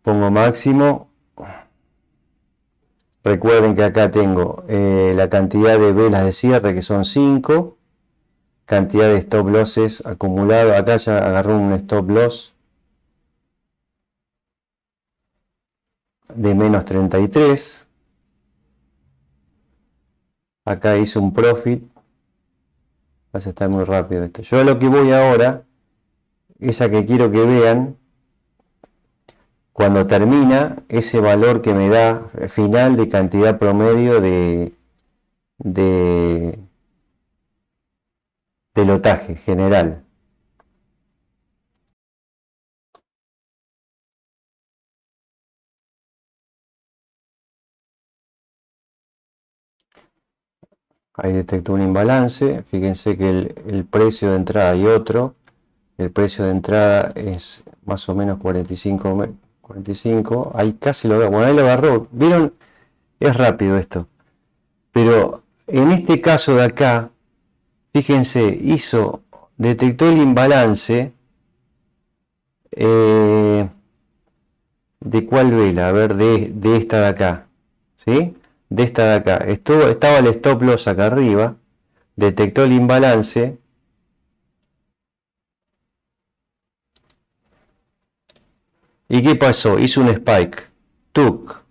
Pongo máximo. Recuerden que acá tengo la cantidad de velas de cierre, que son 5. Cantidad de stop losses acumulado. Acá ya agarró un stop loss de menos 33. Acá hice un profit. Va a estar muy rápido esto. Yo a lo que voy ahora es a que quiero que vean cuando termina ese valor que me da final de cantidad promedio de lotaje general. Ahí detectó un imbalance. Fíjense que el precio de entrada y otro. El precio de entrada es más o menos 45. Ahí casi lo agarró. Bueno, ahí lo agarró. ¿Vieron? Es rápido esto. Pero en este caso de acá, fíjense, detectó el imbalance. ¿De cuál vela? A ver, de esta de acá. ¿Sí? De esta de acá. Estaba el stop loss acá arriba. Detectó el imbalance. ¿Y qué pasó? Hizo un spike. Tuk.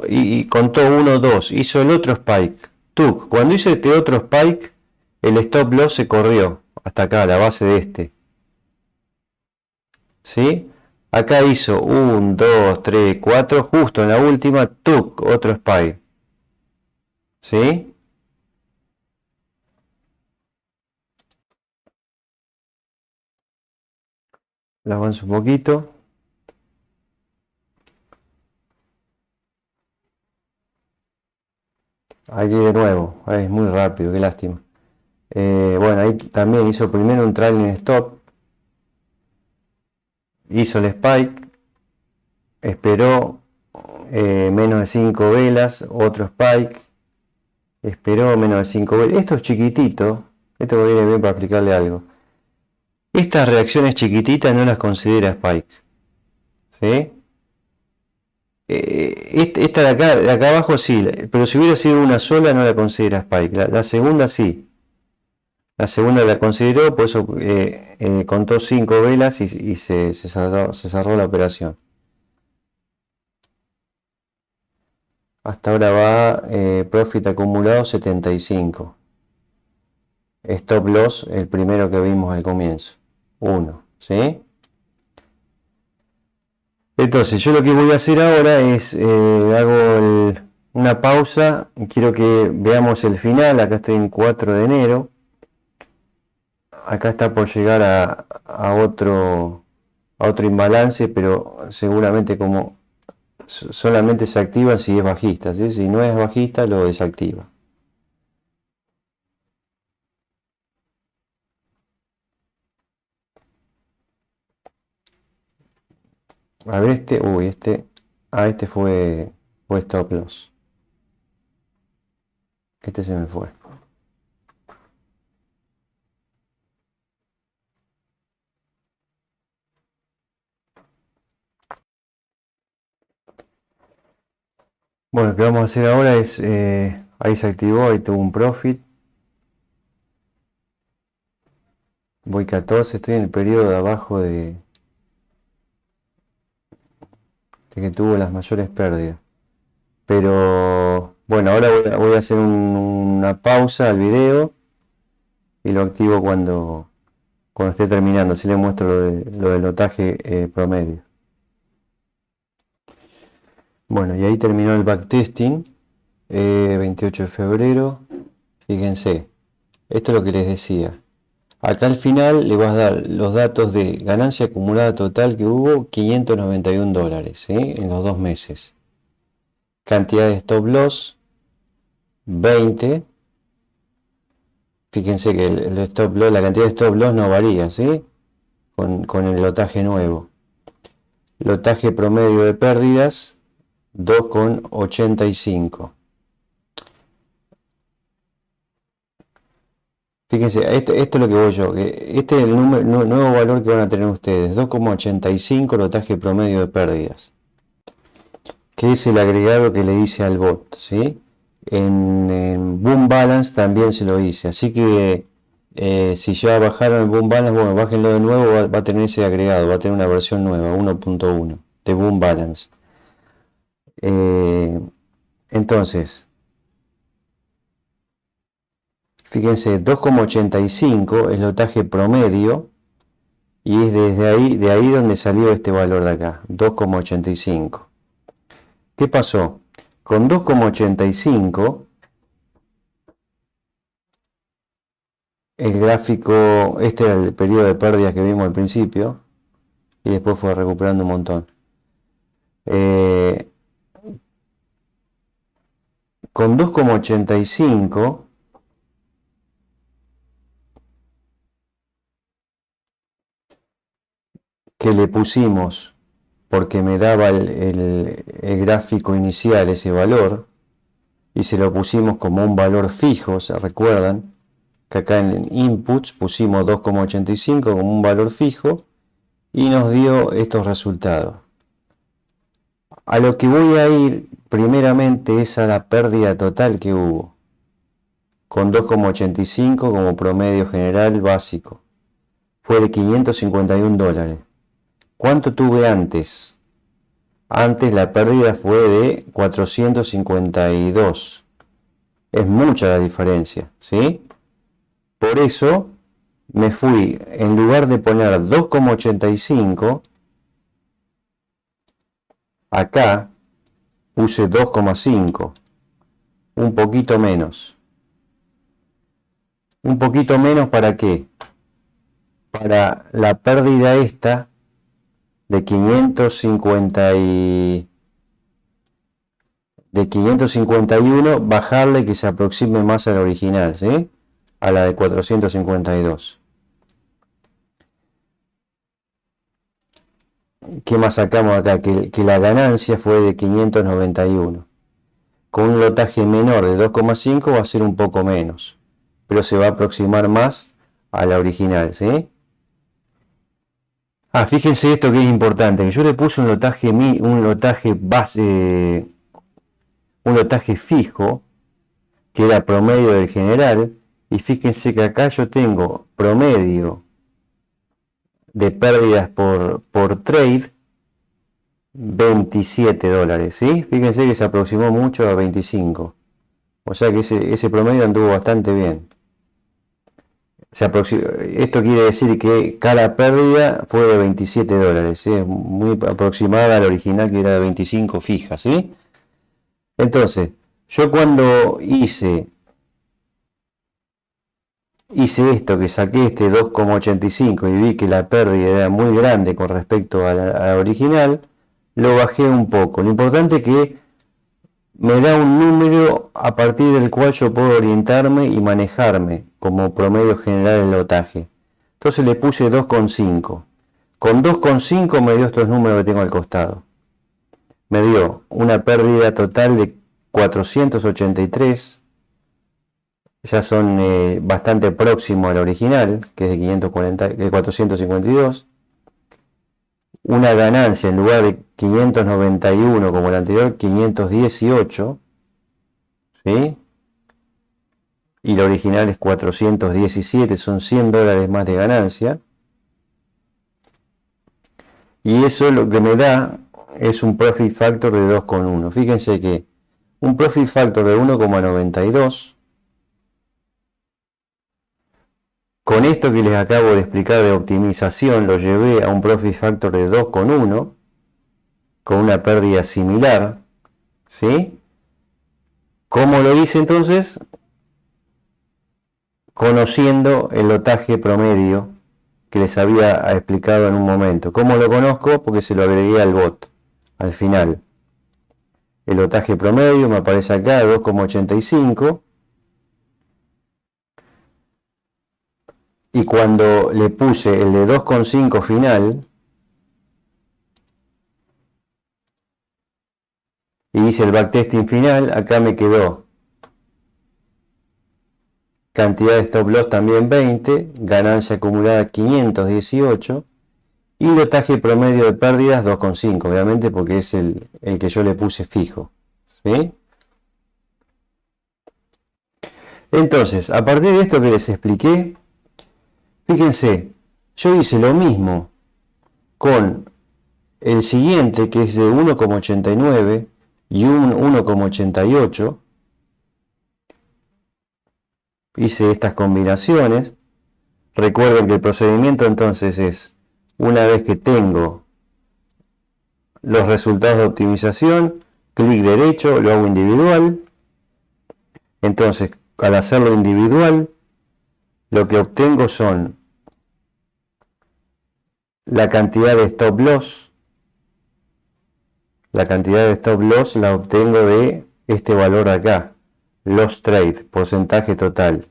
Y contó 1, 2. Hizo el otro spike. Tuk. Cuando hizo este otro spike, el stop loss se corrió. Hasta acá, la base de este. ¿Sí? Acá hizo 1, 2, 3, 4. Justo en la última, tuk. Otro spike. ¿Sí? La avanzo un poquito. Aquí de nuevo. Es muy rápido, qué lástima. Bueno, ahí también hizo primero un trailing stop. Hizo el spike. Esperó menos de 5 velas. Otro spike. Esperó menos de 5 velas. Esto es chiquitito. Esto viene bien para explicarle algo. Estas reacciones chiquititas no las considera spike. ¿Sí? Esta de acá abajo sí, pero si hubiera sido una sola no la considera spike. La segunda sí. La segunda la consideró, por eso contó 5 velas y se cerró la operación. Hasta ahora va profit acumulado 75. Stop loss, el primero que vimos al comienzo. 1. ¿Sí? Entonces, yo lo que voy a hacer ahora es, hago una pausa, quiero que veamos el final, acá estoy en 4 de enero, acá está por llegar a otro imbalance, pero seguramente como solamente se activa si es bajista, ¿sí? Si no es bajista lo desactiva. A ver este fue stop loss. Este se me fue. Bueno, lo que vamos a hacer ahora es, ahí se activó, ahí tuvo un profit. Voy 14, estoy en el periodo de abajo de que tuvo las mayores pérdidas. Pero bueno, ahora voy a hacer una pausa al video y lo activo cuando esté terminando. Así le muestro lo del lotaje promedio. Bueno, y ahí terminó el backtesting. 28 de febrero. Fíjense, esto es lo que les decía. Acá al final le vas a dar los datos de ganancia acumulada total que hubo, 591 dólares, ¿sí? En los 2 meses. Cantidad de stop loss, 20. Fíjense que el stop loss, la cantidad de stop loss no varía, ¿sí? Con el lotaje nuevo. Lotaje promedio de pérdidas 2,85. Fíjense, esto es lo que voy yo, que este es el nuevo valor que van a tener ustedes, 2,85 lotaje promedio de pérdidas, que es el agregado que le hice al bot, ¿sí? En Boom Balance también se lo hice, así que si ya bajaron el Boom Balance, bueno, bájenlo de nuevo, va a tener ese agregado, va a tener una versión nueva, 1.1 de Boom Balance. Entonces, fíjense, 2,85 es lotaje promedio y es de ahí donde salió este valor de acá, 2,85. ¿Qué pasó? Con 2,85 el gráfico, este era el periodo de pérdidas que vimos al principio y después fue recuperando un montón. Con 2,85 que le pusimos porque me daba el gráfico inicial ese valor y se lo pusimos como un valor fijo, ¿se recuerdan? Que acá en inputs pusimos 2,85 como un valor fijo y nos dio estos resultados. A lo que voy a ir primeramente es a la pérdida total que hubo, con 2,85 como promedio general básico. Fue de 551 dólares. ¿Cuánto tuve antes? Antes la pérdida fue de 452. Es mucha la diferencia, ¿sí? Por eso me fui, en lugar de poner 2,85, acá puse 2,5, un poquito menos. ¿Un poquito menos para qué? Para la pérdida esta de 551, bajarle que se aproxime más a la original, ¿sí? A la de 452. ¿Qué más sacamos acá? Que la ganancia fue de 591. Con un lotaje menor de 2,5 va a ser un poco menos, pero se va a aproximar más a la original, ¿sí? Fíjense esto que es importante, que yo le puse un lotaje base, un lotaje fijo, que era promedio del general, y fíjense que acá yo tengo promedio de pérdidas por trade, 27 dólares, ¿sí? Fíjense que se aproximó mucho a 25, o sea que ese promedio anduvo bastante bien. Esto quiere decir que cada pérdida fue de 27 dólares, ¿sí? Es muy aproximada a la original que era de 25 fija, ¿sí? Entonces, yo cuando hice esto, que saqué este 2,85 y vi que la pérdida era muy grande con respecto a la original, lo bajé un poco. Lo importante es que me da un número a partir del cual yo puedo orientarme y manejarme como promedio general del lotaje. Entonces le puse 2,5. Con 2,5 me dio estos números que tengo al costado. Me dio una pérdida total de 483. Ya son bastante próximos al original, que es de 452. Una ganancia en lugar de 591 como el anterior, 518, ¿sí? Y la original es 417, son 100 dólares más de ganancia. Y eso lo que me da es un profit factor de 2,1. Fíjense que un profit factor de 1,92. Con esto que les acabo de explicar de optimización, lo llevé a un profit factor de 2,1, con una pérdida similar, ¿sí? ¿Cómo lo hice entonces? Conociendo el lotaje promedio que les había explicado en un momento. ¿Cómo lo conozco? Porque se lo agregué al bot, al final. El lotaje promedio me aparece acá, 2,85. y cuando le puse el de 2,5 final y hice el backtesting final, acá me quedó cantidad de stop loss también 20, ganancia acumulada 518 y lotaje promedio de pérdidas 2,5, obviamente porque es el que yo le puse fijo, ¿sí? Entonces, a partir de esto que les expliqué, fíjense, yo hice lo mismo con el siguiente, que es de 1,89 y un 1,88. Hice estas combinaciones. Recuerden que el procedimiento entonces es, una vez que tengo los resultados de optimización, clic derecho, lo hago individual. Entonces, al hacerlo individual, lo que obtengo son la cantidad de stop loss. La cantidad de stop loss la obtengo de este valor acá, loss trade, porcentaje total.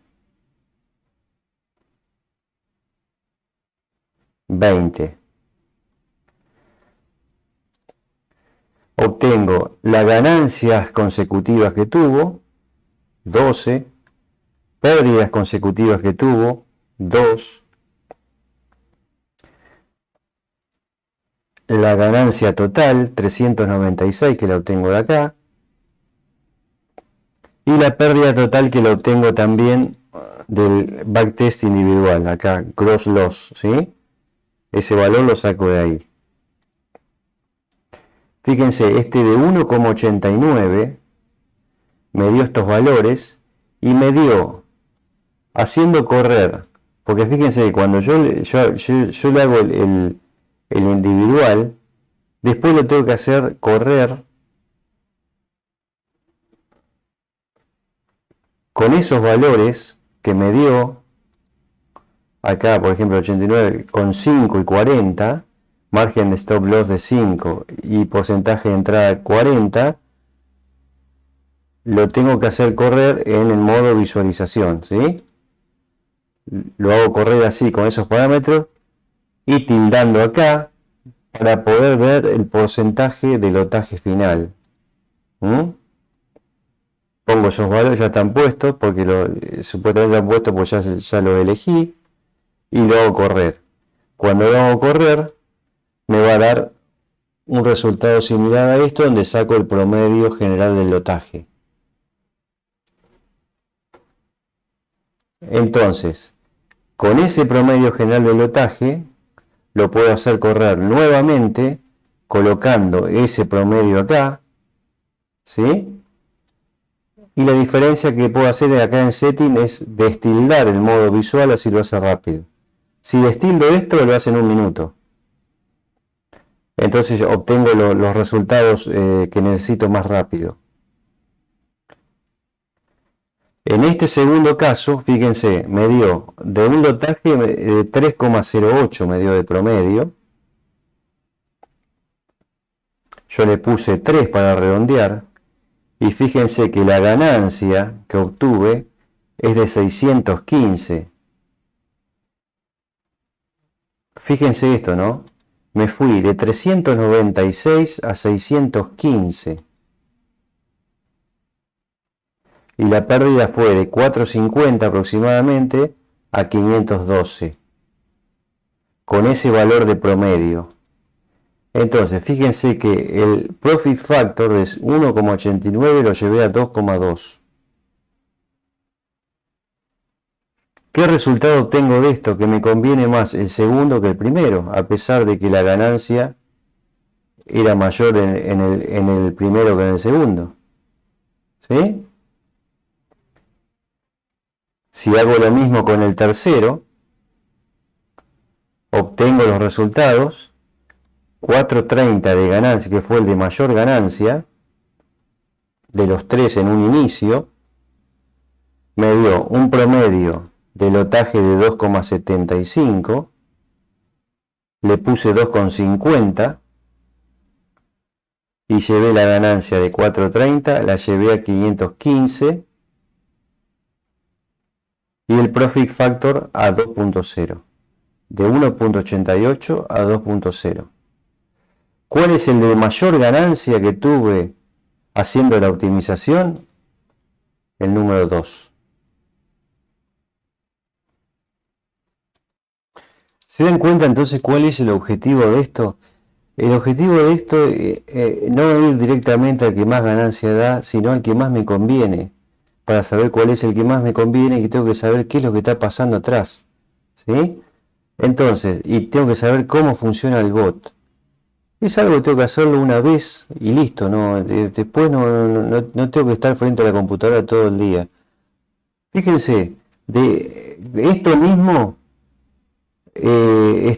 20. Obtengo las ganancias consecutivas que tuvo, 12. Pérdidas consecutivas que tuvo, 2. La ganancia total, 396, que la obtengo de acá. Y la pérdida total que la obtengo también del backtest individual, acá, gross loss, ¿sí? Ese valor lo saco de ahí. Fíjense, este de 1,89 me dio estos valores y me dio, haciendo correr, porque fíjense, cuando yo le hago el individual, después lo tengo que hacer correr con esos valores que me dio, acá por ejemplo 89, con 5 y 40, margen de stop loss de 5 y porcentaje de entrada 40, lo tengo que hacer correr en el modo visualización, ¿sí? Lo hago correr así con esos parámetros y tildando acá para poder ver el porcentaje de lotaje final. Pongo esos valores, ya están puestos porque supuestamente están puestos porque ya lo elegí y lo hago correr. Cuando lo hago correr me va a dar un resultado similar a esto, donde saco el promedio general del lotaje. Entonces, con ese promedio general del lotaje lo puedo hacer correr nuevamente colocando ese promedio acá, ¿sí? Y la diferencia que puedo hacer acá en setting es destildar el modo visual, así lo hace rápido. Si destildo esto, lo hace en 1 minuto. Entonces obtengo los resultados que necesito más rápido. En este segundo caso, fíjense, me dio de un lotaje de 3,08 me dio de promedio. Yo le puse 3 para redondear. Y fíjense que la ganancia que obtuve es de 615. Fíjense esto, ¿no? Me fui de 396 a 615. Y la pérdida fue de 450 aproximadamente a 512. Con ese valor de promedio. Entonces, fíjense que el profit factor de 1,89 lo llevé a 2,2. ¿Qué resultado obtengo de esto? Que me conviene más el segundo que el primero, a pesar de que la ganancia era mayor en el primero que en el segundo. ¿Sí? Si hago lo mismo con el tercero, obtengo los resultados. 4.30 de ganancia, que fue el de mayor ganancia, de los 3 en un inicio, me dio un promedio de lotaje de 2,75, le puse 2,50 y llevé la ganancia de 4.30, la llevé a 515 y el Profit Factor a 2.0, de 1.88 a 2.0. ¿Cuál es el de mayor ganancia que tuve haciendo la optimización? El número 2. ¿Se dan cuenta entonces cuál es el objetivo de esto? El objetivo de esto no es ir directamente al que más ganancia da, sino al que más me conviene. Para saber cuál es el que más me conviene, y tengo que saber qué es lo que está pasando atrás. ¿Sí? Entonces, y tengo que saber cómo funciona el bot. Es algo que tengo que hacerlo una vez y listo, ¿no? Después no tengo que estar frente a la computadora todo el día. Fíjense, de esto mismo lo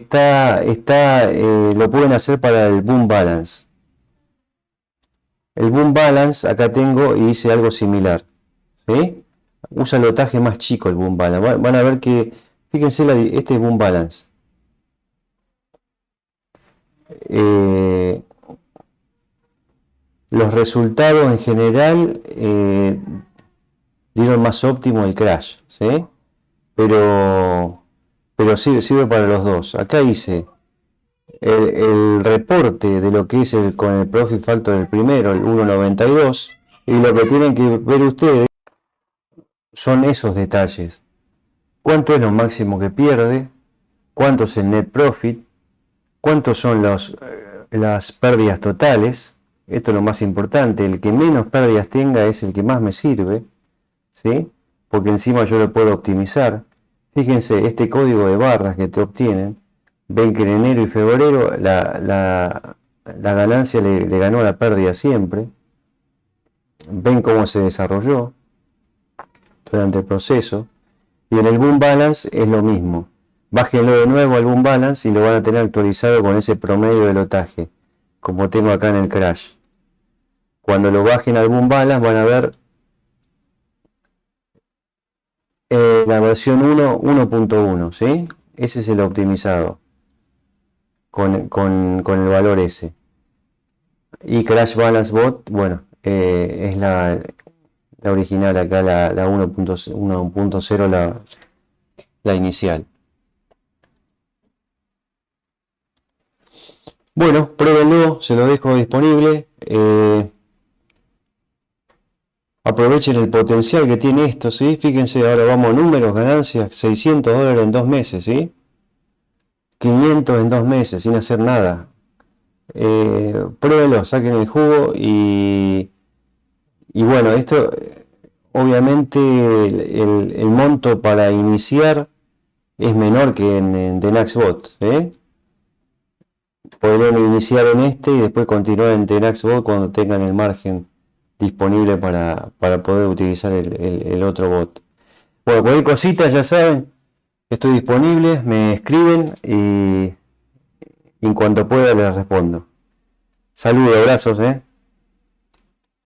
pueden hacer para el Boom Balance. El Boom Balance, acá tengo y hice algo similar. ¿Sí? Usa el lotaje más chico el Boom Balance. Van a ver que, fíjense, este es Boom Balance. Los resultados en general dieron más óptimo el crash, ¿sí? Pero sirve para los dos. Acá hice el reporte de lo que es con el Profit Factor del primero, el 1.92, y lo que tienen que ver ustedes son esos detalles. ¿Cuánto es lo máximo que pierde? ¿Cuánto es el net profit? ¿Cuántos son las pérdidas totales? Esto es lo más importante. El que menos pérdidas tenga es el que más me sirve, ¿sí? Porque encima yo lo puedo optimizar. Fíjense, este código de barras que te obtienen, ven que en enero y febrero la ganancia le ganó a la pérdida siempre. Ven cómo se desarrolló durante el proceso. Y en el Boom Balance es lo mismo. Bájenlo de nuevo al Boom Balance y lo van a tener actualizado con ese promedio de lotaje, como tengo acá en el Crash. Cuando lo bajen al Boom Balance van a ver la versión 1.1, ¿sí? Ese es el optimizado, con el valor ese. Y Crash Balance Bot, bueno, es la original acá, la 1.0, la inicial. Bueno, pruébenlo, se lo dejo disponible. Aprovechen el potencial que tiene esto, ¿sí? Fíjense, ahora vamos a números, ganancias, $600 en 2 meses, ¿sí? 500 en 2 meses, sin hacer nada. Pruébenlo, saquen el jugo y bueno, esto, obviamente, el monto para iniciar es menor que en Tenaxbot, ¿eh? Podrían iniciar en este y después continuar en Tenaxbot cuando tengan el margen disponible para poder utilizar el otro bot. Bueno, cualquier cosita ya saben, estoy disponible, me escriben y en cuanto pueda les respondo. Saludos, abrazos,